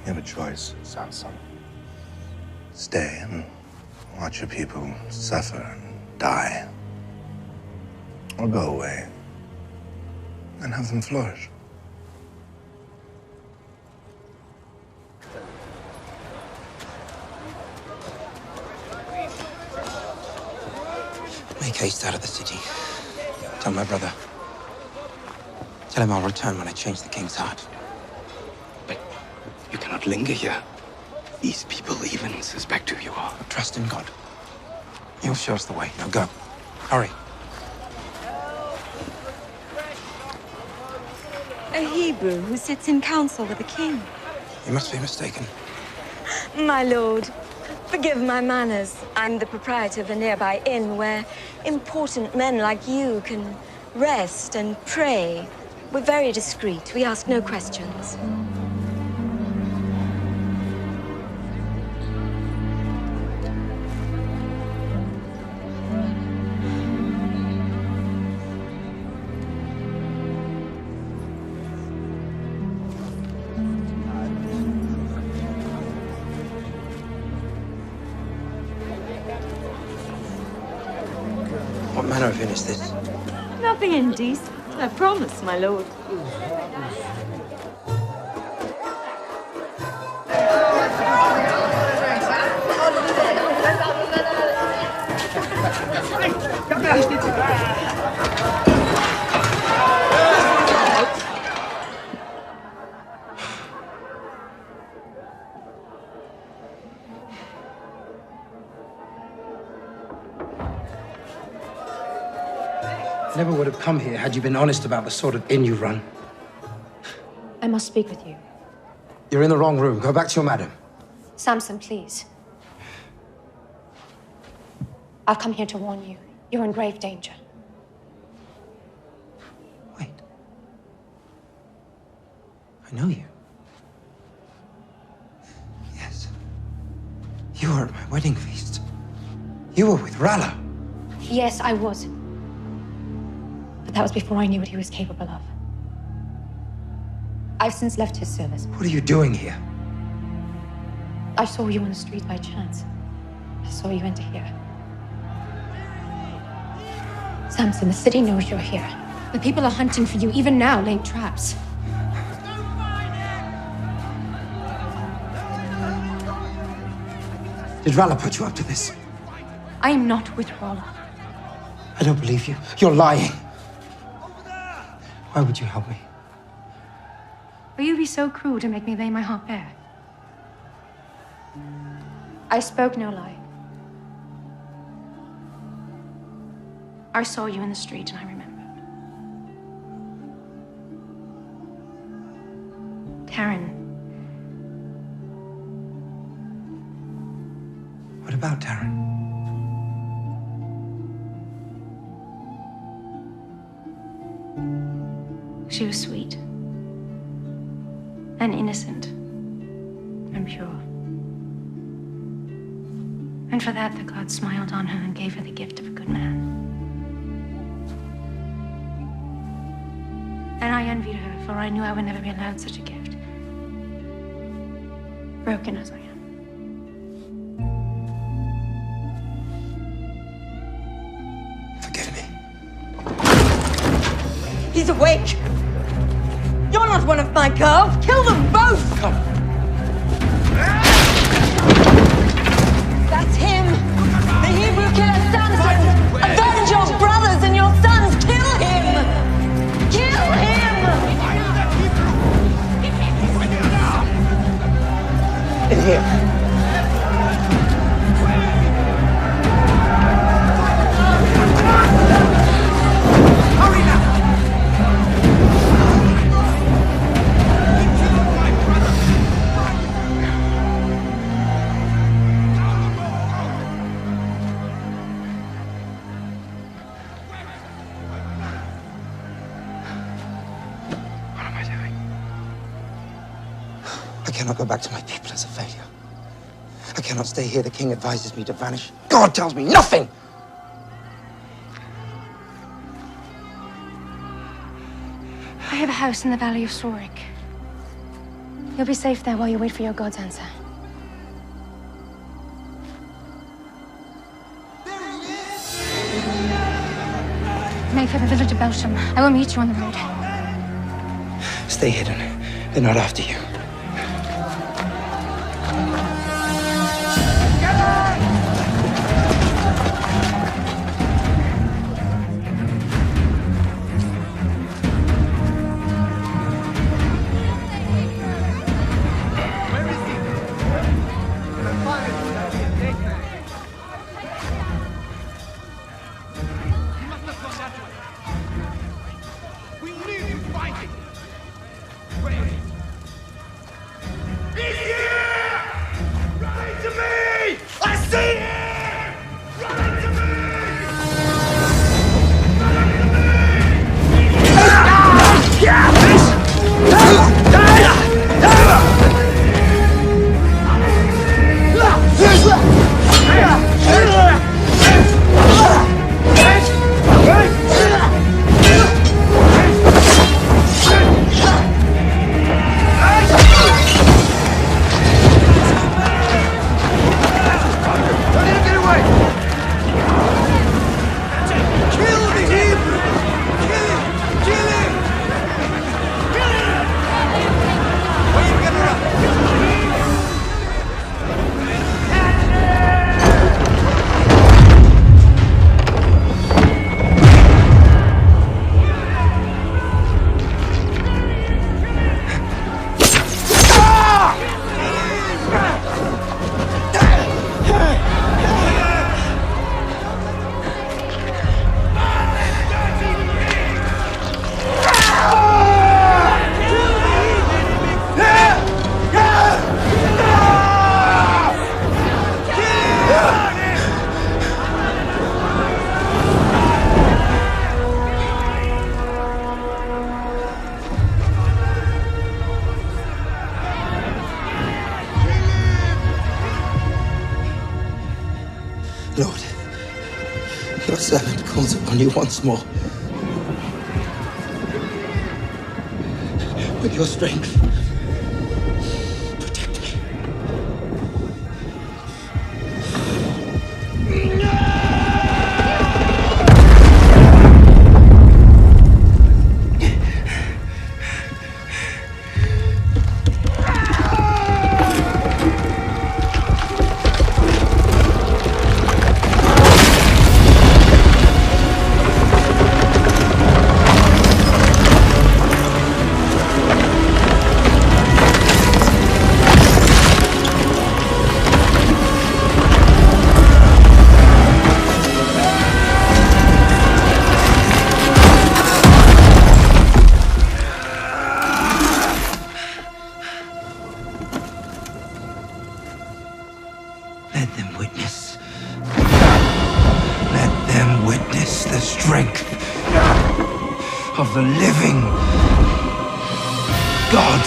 You have a choice, Samson. Stay and watch your people suffer and die. Or go away and have them flourish. Make haste out of the city. Tell my brother. Tell him I'll return when I change the king's heart. But you cannot linger here. These people even suspect who you are. Trust in God. He'll show us the way. Now go. Hurry. A Hebrew who sits in council with the king. You must be mistaken. My lord, forgive my manners. I'm the proprietor of a nearby inn where important men like you can rest and pray. We're very discreet. We ask no questions. What manner of inn is this? Nothing indecent, I promise, my lord. I never would have come here had you been honest about the sort of inn you run. I must speak with you. You're in the wrong room. Go back to your madam. Samson, please. I've come here to warn you. You're in grave danger. I know you. Yes. You were at my wedding feast. You were with Rala. Yes, I was. But that was before I knew what he was capable of. I've since left his service. What are you doing here? I saw you on the street by chance. I saw you enter here. Samson, the city knows you're here. The people are hunting for you, even now, laying traps. Did Rala put you up to this? I am not with Rala. I don't believe you. You're lying. Why would you help me? Will you be so cruel to make me lay my heart bare? I spoke no lie. I saw you in the street and I remembered. Taryn. What about Taryn? She was sweet and innocent and pure. And for that, the gods smiled on her and gave her the gift of a good man. And I envied her, for I knew I would never be allowed such a gift. Broken as I am. He's awake! You're not one of my girls. Kill them both. Come. That's him. The Hebrew killer Samson. Avenge your brothers and your sons. Kill him. Kill him. In here. Hurry now! What am I doing? I cannot go back to my people as a failure. I cannot stay here. The king advises me to vanish. God tells me nothing! I have a house in the Valley of Sorik. You'll be safe there while you wait for your god's answer. Make for the village of Belsham. I will meet you on the road. Stay hidden. They're not after you. Lord, your servant calls upon you once more. With your strength, protect me. Let them witness. Let them witness the strength of the living God.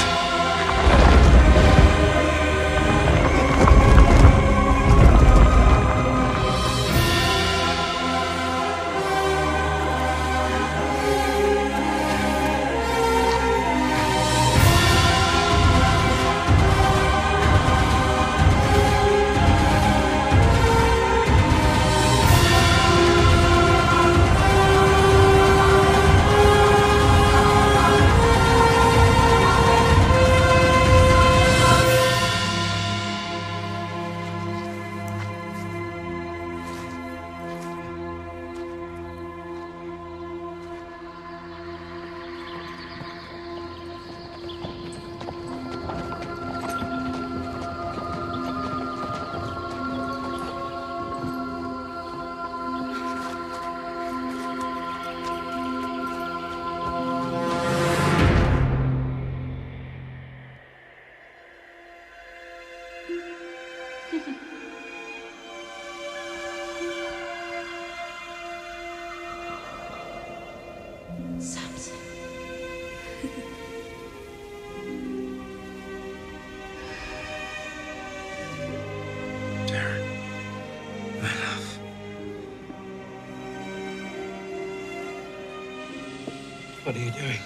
What are you doing?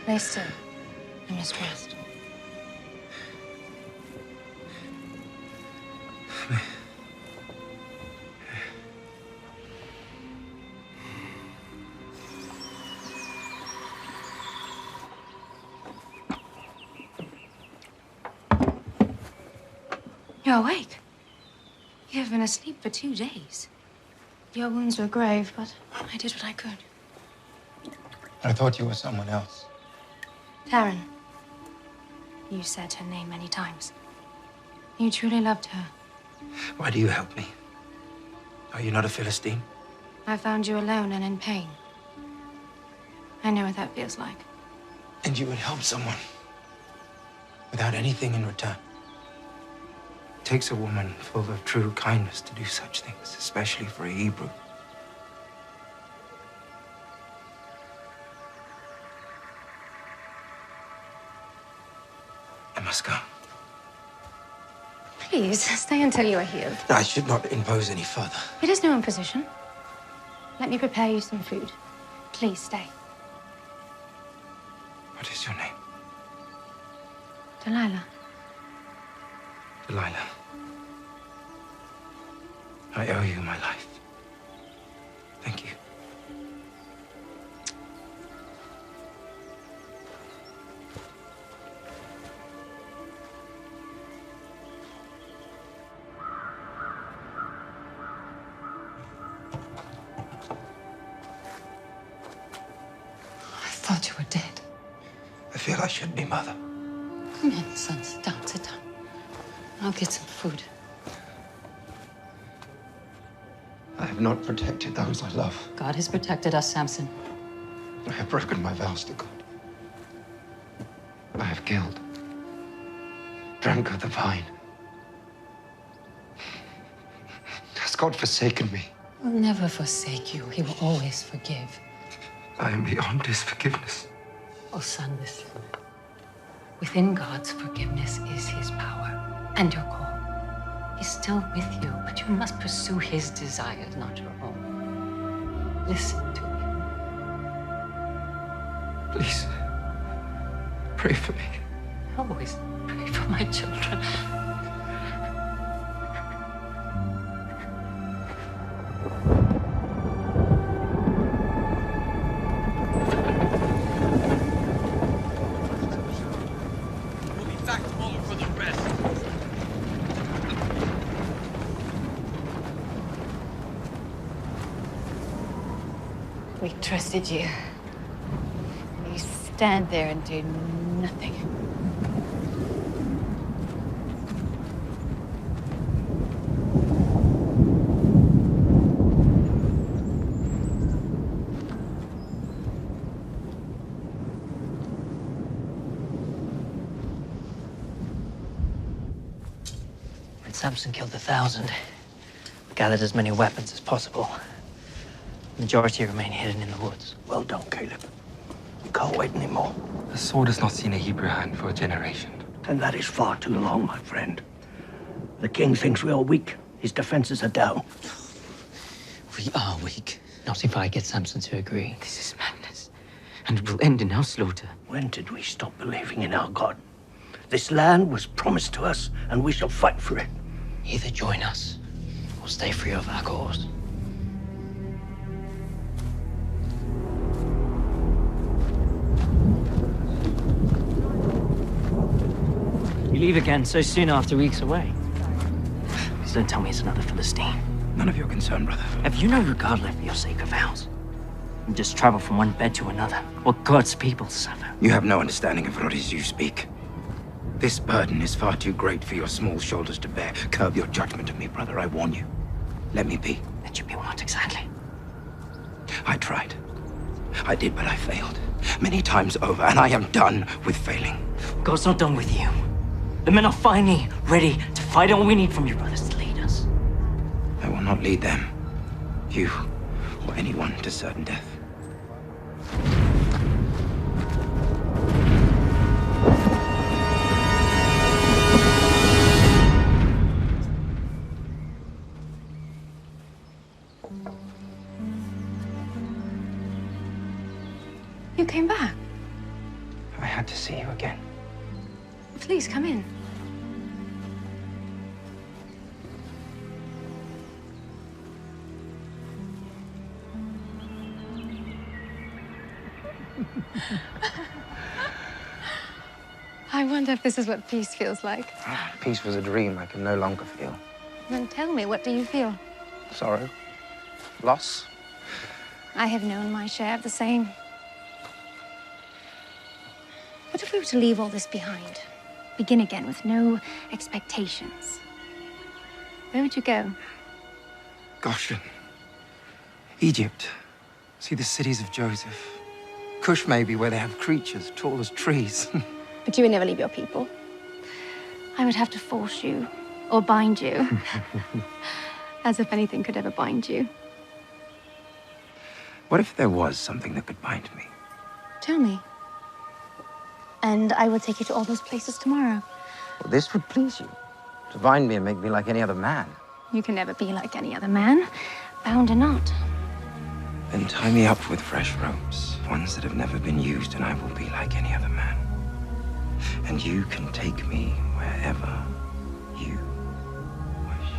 Lay still. I must rest. You're awake. You have been asleep for 2 days. Your wounds were grave, but I did what I could. I thought you were someone else. Taryn. You said her name many times. You truly loved her. Why do you help me? Are you not a Philistine? I found you alone and in pain. I know what that feels like. And you would help someone without anything in return. It takes a woman full of true kindness to do such things, especially for a Hebrew. I must go. Please, stay until you are healed. I should not impose any further. It is no imposition. Let me prepare you some food. Please stay. What is your name? Delilah. Delilah. I owe you my life. Thank you. I thought you were dead. I feel I should be, Mother. Come in, son. Sit down, sit down. I'll get some food. I have not protected those I love. God has protected us, Samson. I have broken my vows to God. I have killed, drank of the vine. Has God forsaken me? He will never forsake you. He will always forgive. I am beyond his forgiveness. Oh, son, listen. Within God's forgiveness is his power and your call. He's still with you, but you must pursue his desires, not your own. Listen to me. Please, pray for me. Always pray for my children. We'll be back tomorrow for the rest. We trusted you. You stand there and do nothing. When Samson killed the 1,000, gathered as many weapons as possible. The majority remain hidden in the woods. Well done, Caleb. We can't wait anymore. The sword has not seen a Hebrew hand for a generation. And that is far too long, my friend. The king thinks we are weak. His defenses are down. We are weak. Not if I get Samson to agree. This is madness. And it will end in our slaughter. When did we stop believing in our God? This land was promised to us, and we shall fight for it. Either join us, or stay free of our cause. You leave again so soon after weeks away. Please don't tell me it's another Philistine. None of your concern, brother. Have you no regard left for your sacred vows? You just travel from one bed to another, while God's people suffer. You have no understanding of what it is you speak. This burden is far too great for your small shoulders to bear. Curb your judgment of me, brother, I warn you. Let me be. Let you be what exactly? I tried. I did, but I failed. Many times over, and I am done with failing. God's not done with you. The men are finally ready to fight, and all we need from you brothers to lead us. I will not lead them, you, or anyone to certain death. You came back. I had to see you again. Please, come in. I wonder if this is what peace feels like. Peace was a dream I can no longer feel. Then tell me, what do you feel? Sorrow. Loss. I have known my share of the same. What if we were to leave all this behind? Begin again with no expectations. Where would you go? Goshen. Egypt. See the cities of Joseph. Cush, maybe, where they have creatures tall as trees. But you would never leave your people. I would have to force you, or bind you. As if anything could ever bind you. What if there was something that could bind me? Tell me. And I will take you to all those places tomorrow. Well, this would please you. To bind me and make me like any other man. You can never be like any other man, bound or not. Then tie me up with fresh ropes, ones that have never been used, and I will be like any other man. And you can take me wherever you wish.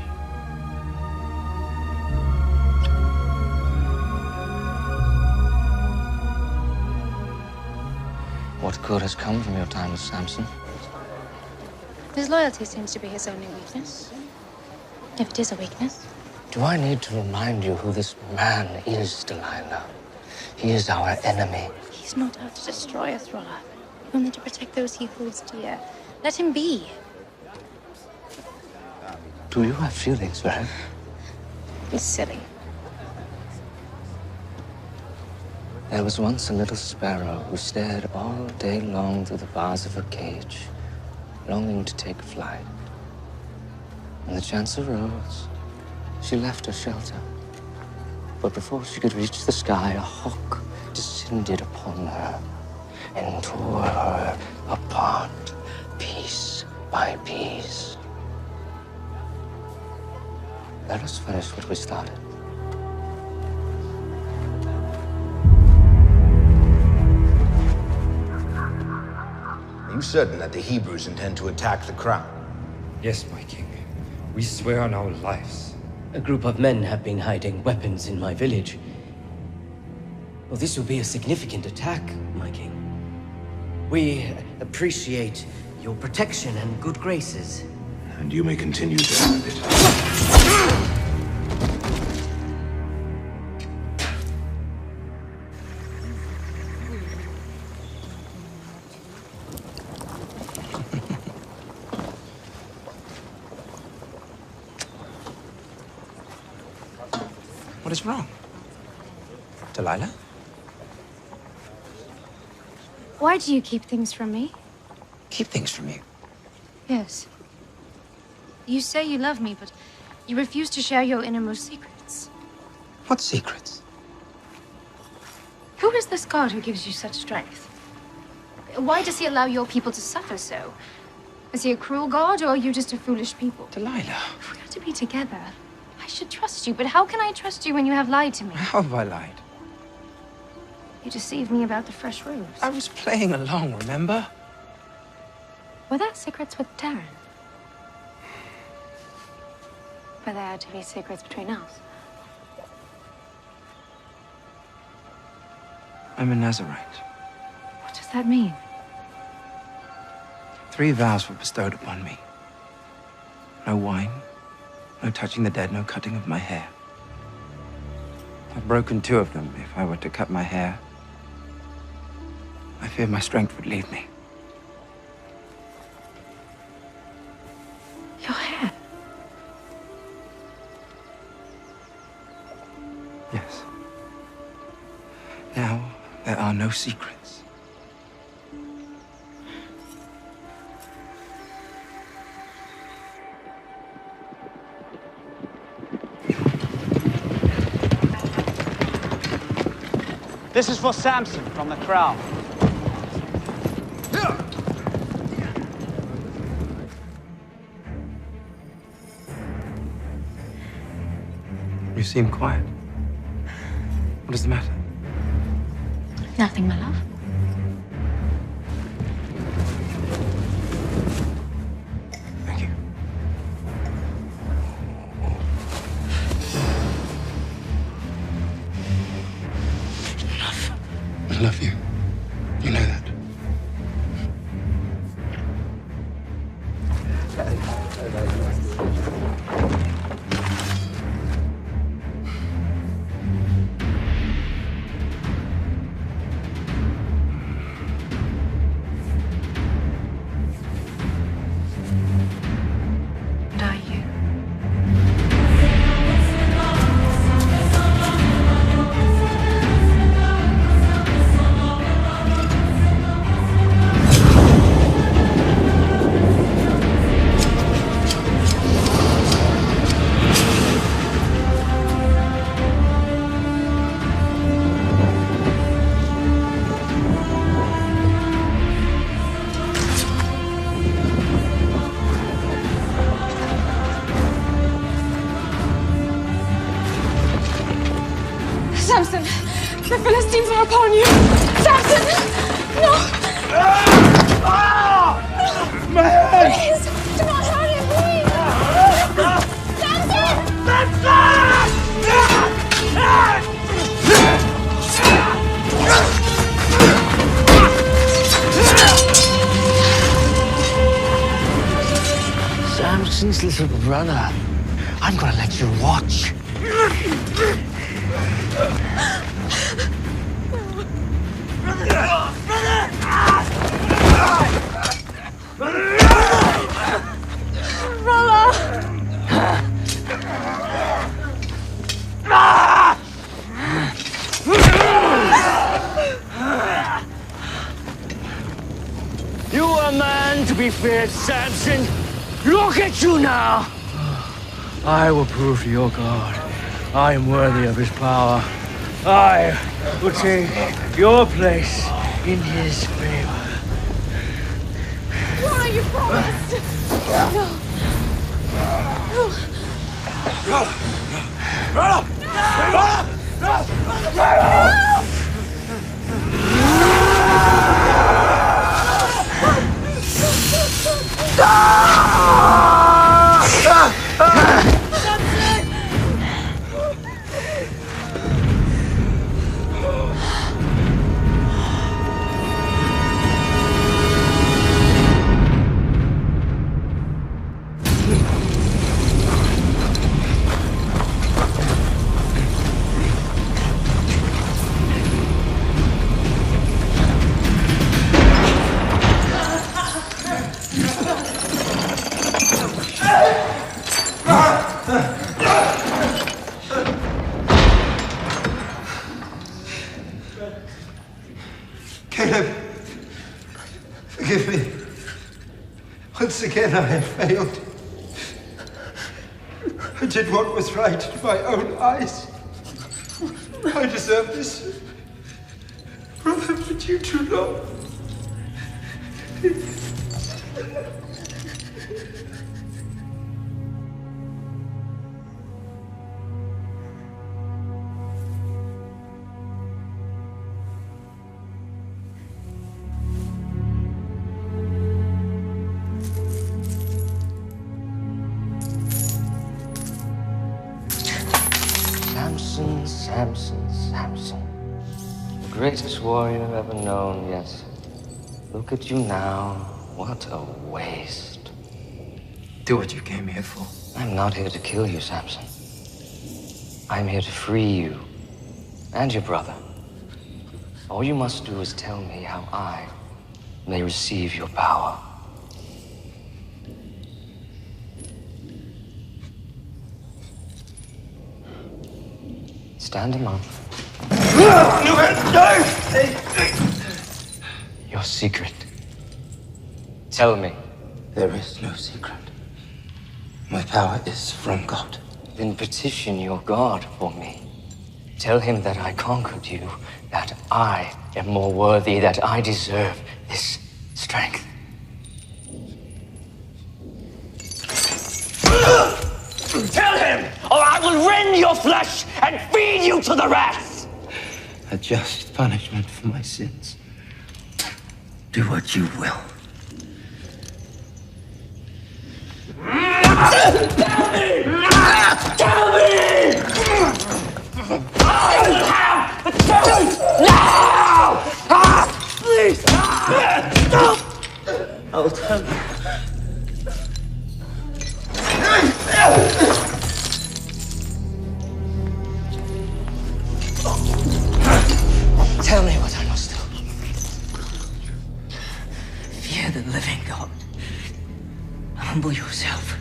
What good has come from your time with Samson? His loyalty seems to be his only weakness. If it is a weakness. Do I need to remind you who this man is, Delilah? He is our enemy. He's not out to destroy us, Rolla. Only to protect those he holds dear. Let him be. Do you have feelings for him? He's silly. There was once a little sparrow who stared all day long through the bars of her cage, longing to take flight. When the chance arose, she left her shelter. But before she could reach the sky, a hawk descended upon her and tore her apart, piece by piece. Let us finish what we started. Are you certain that the Hebrews intend to attack the crown? Yes, my king. We swear on our lives. A group of men have been hiding weapons in my village. Well, this will be a significant attack, my king. We appreciate your protection and good graces. And you may continue to have it. What is wrong? Delilah? Why do you keep things from me? Keep things from you. Yes. You say you love me, but you refuse to share your innermost secrets. What secrets? Who is this God who gives you such strength? Why does he allow your people to suffer so? Is he a cruel God, or are you just a foolish people? Delilah. If we are to be together, I should trust you, but how can I trust you when you have lied to me? How have I lied? You deceived me about the fresh rose. I was playing along, remember? Were there secrets with Darren? Were there to be secrets between us? I'm a Nazarite. What does that mean? 3 vows were bestowed upon me. No wine, no touching the dead, no cutting of my hair. I've broken 2 of them. If I were to cut my hair, I fear my strength would leave me. Your hair? Yes. Now, there are no secrets. This is for Samson from the crowd. You seem quiet. What is the matter? Nothing, my love. Thank you. I love you. You know that. And are you? Samson, the Philistines are upon you. Samson, no. My head! Please, do not hurt him, please. Samson's little brother. I'm gonna let you watch. You are a man to be feared, Samson. Look at you now. I will prove to your God I am worthy of his power. I will take your place in his favor. Why you promised? Caleb, forgive me. Once again, I have failed. I did what was right in my own eyes. I deserve this. Brother, but you too long. Samson, Samson, Samson. The greatest warrior ever known, yes. Look at you now. What a waste. Do what you came here for. I'm not here to kill you, Samson. I'm here to free you and your brother. All you must do is tell me how I may receive your power. Stand him up. Your secret. Tell me. There is no secret. My power is from God. Then petition your God for me. Tell him that I conquered you, that I am more worthy, that I deserve this strength. Tell him, or I will rend your flesh and feed you to the rats! a just punishment for my sins. Do what you will. Tell me! Tell me! I have the truth now! Please! Stop! I will tell you. Tell me what I must do. Fear the living God. Humble yourself,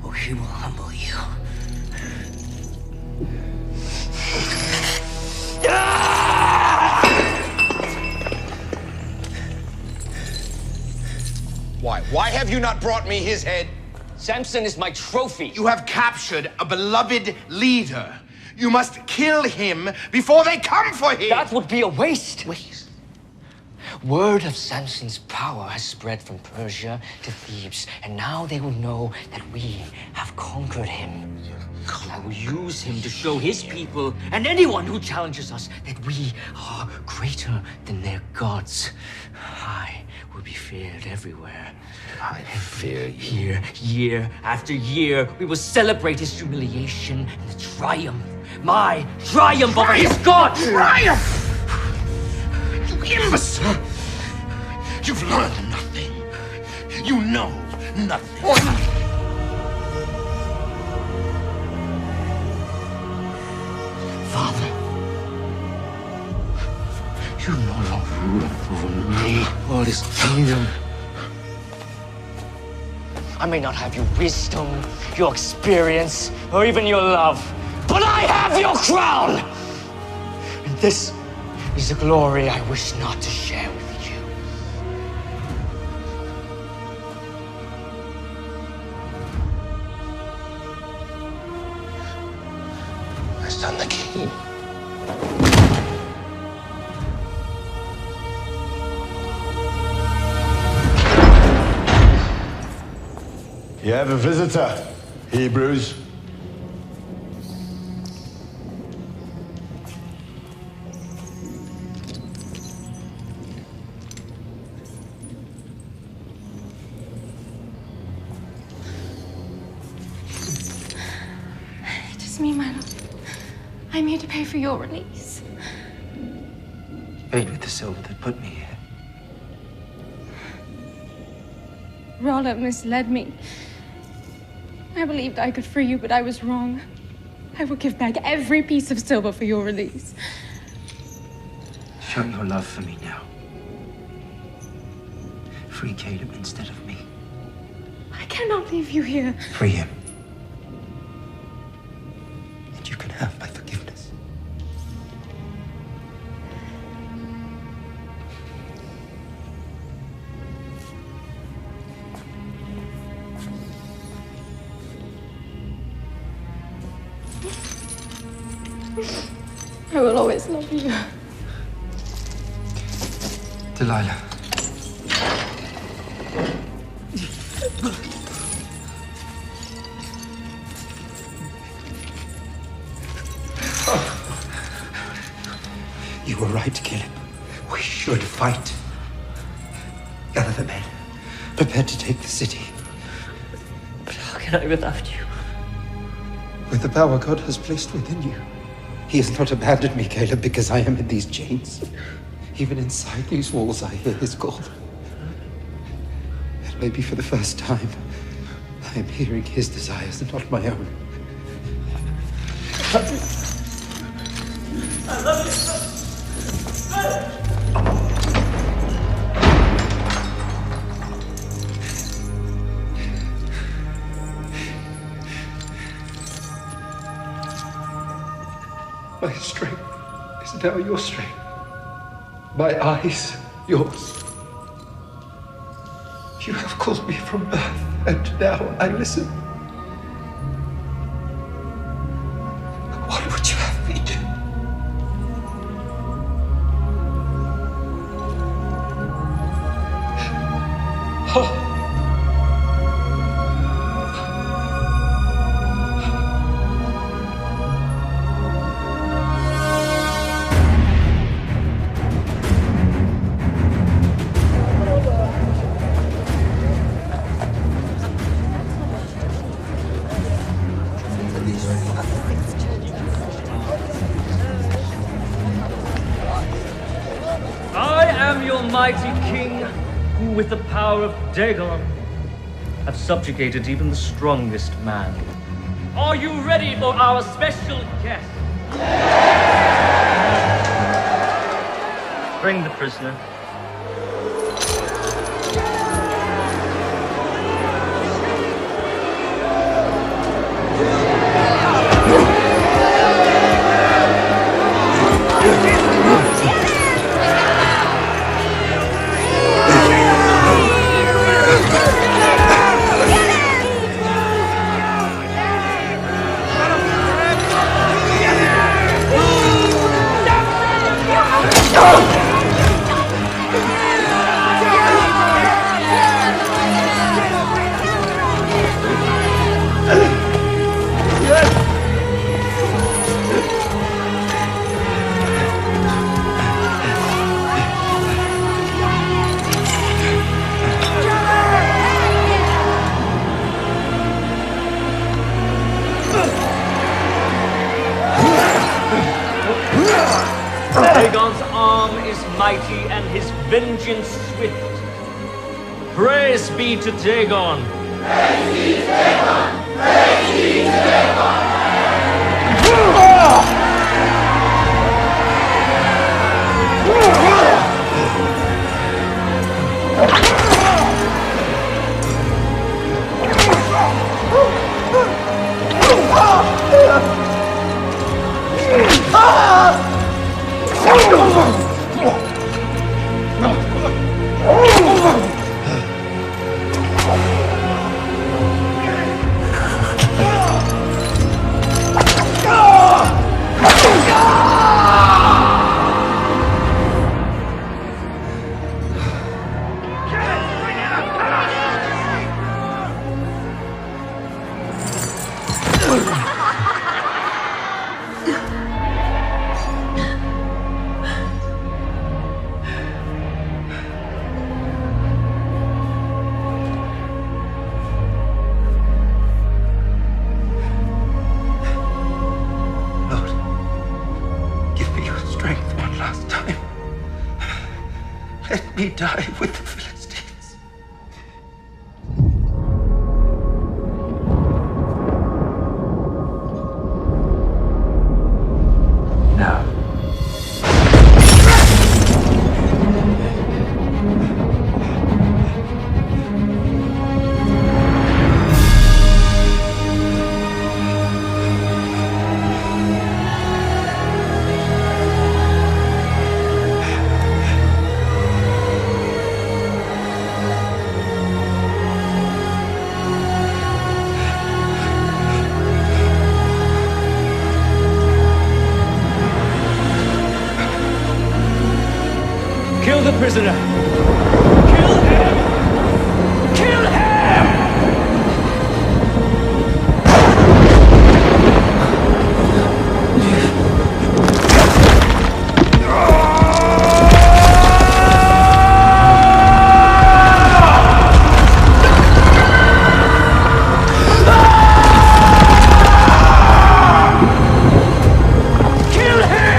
or he will humble you. Why? Why have you not brought me his head? Samson is my trophy. You have captured a beloved leader. You must kill him before they come for him. That would be a waste. Word of Samson's power has spread from Persia to Thebes, and now they will know that we have conquered him. I will use him to show his people and anyone who challenges us that we are greater than their gods. I will be feared everywhere. I fear you. Year after year, we will celebrate his humiliation and the triumph. My triumph over his god! Triumph! You imbecile! You've learned nothing. You know nothing. Father, you no longer rule over me or this kingdom. I may not have your wisdom, your experience, or even your love, but I have your crown! And this is a glory I wish not to share with you. My son, the king. You have a visitor, Hebrews. It is me, my lord. I'm here to pay for your release. Paid with the silver that put me here. Rolla misled me. I believed I could free you, but I was wrong. I will give back every piece of silver for your release. Show your love for me now. Free Caleb instead of me. I cannot leave you here. Free him. And you can have my forgiveness. I will always love you. Delilah. You were right, Caleb. We should fight. Gather the men. Prepare to take the city. But how can I without you? With the power God has placed within you. He has not abandoned me, Caleb, because I am in these chains. Even inside these walls, I hear his call. And maybe for the first time, I am hearing his desires and not my own. I love you. My strength is now your strength. My eyes, yours. You have called me from birth, and now I listen. What would you have me do? Oh. I am your mighty king, who with the power of Dagon have subjugated even the strongest man. Are you ready for our special guest? Bring the prisoner. Dagon's arm is mighty and his vengeance swift. Praise be to Dagon! Praise be to Dagon! Praise be to Dagon! Let me die with the Philistines. No. Kill the prisoner! Kill him! Kill him! Kill him!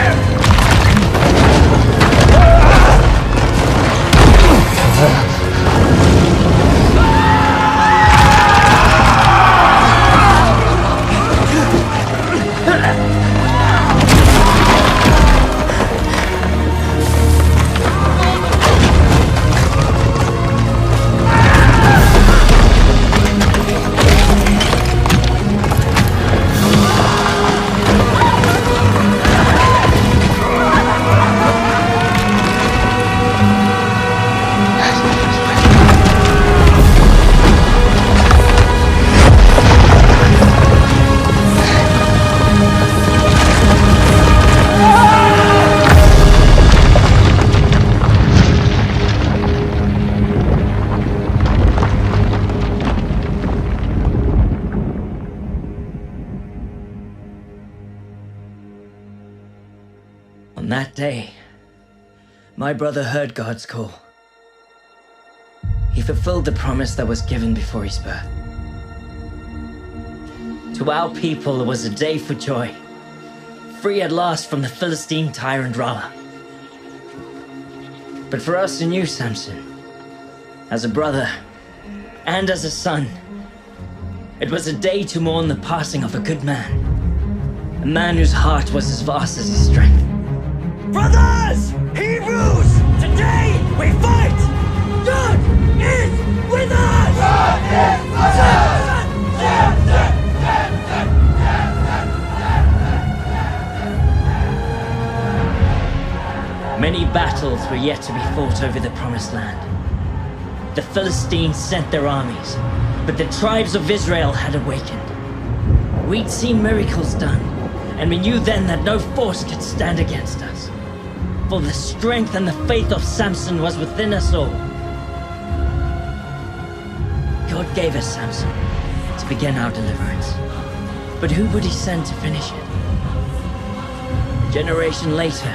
On that day, my brother heard God's call. He fulfilled the promise that was given before his birth. To our people, it was a day for joy. Free at last from the Philistine tyrant Rala. But for us and you, Samson, as a brother and as a son, it was a day to mourn the passing of a good man. A man whose heart was as vast as his strength. Brothers! Hebrews! Today we fight! God is with us! God is with us! Many battles were yet to be fought over the Promised Land. The Philistines sent their armies, but the tribes of Israel had awakened. We'd seen miracles done, and we knew then that no force could stand against us. For the strength and the faith of Samson was within us all. God gave us Samson to begin our deliverance. But who would he send to finish it? A generation later,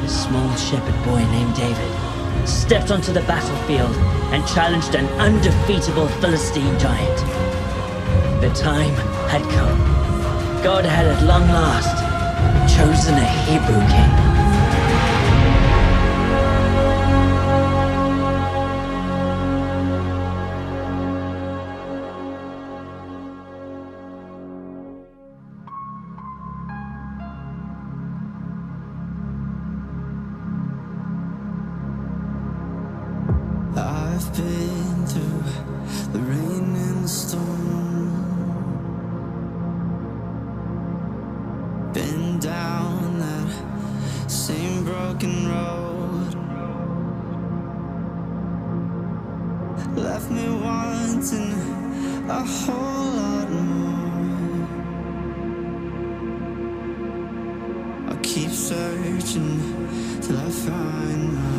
a small shepherd boy named David stepped onto the battlefield and challenged an undefeatable Philistine giant. The time had come. God had at long last chosen a Hebrew king. I've been through the rain and the storm, been down that same broken road, left me wanting a whole lot more. I'll keep searching till I find my home.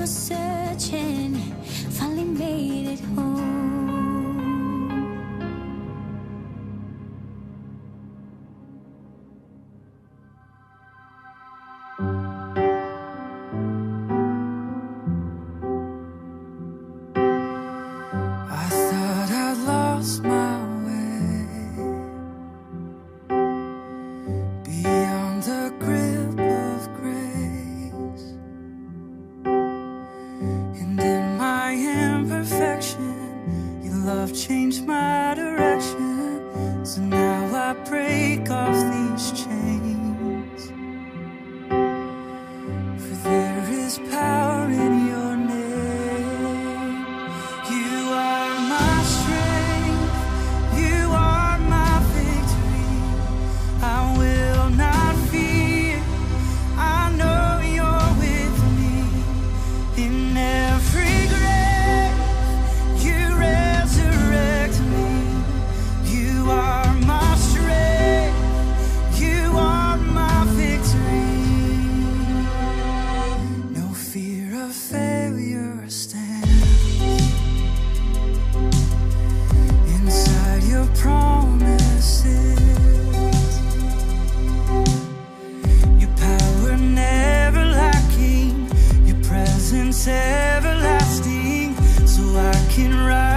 Searching, finally made it home. I thought I'd lost my way, beyond the grip of grace. And in my imperfection, your love changed my direction. So now I pray it's everlasting, so I can rise.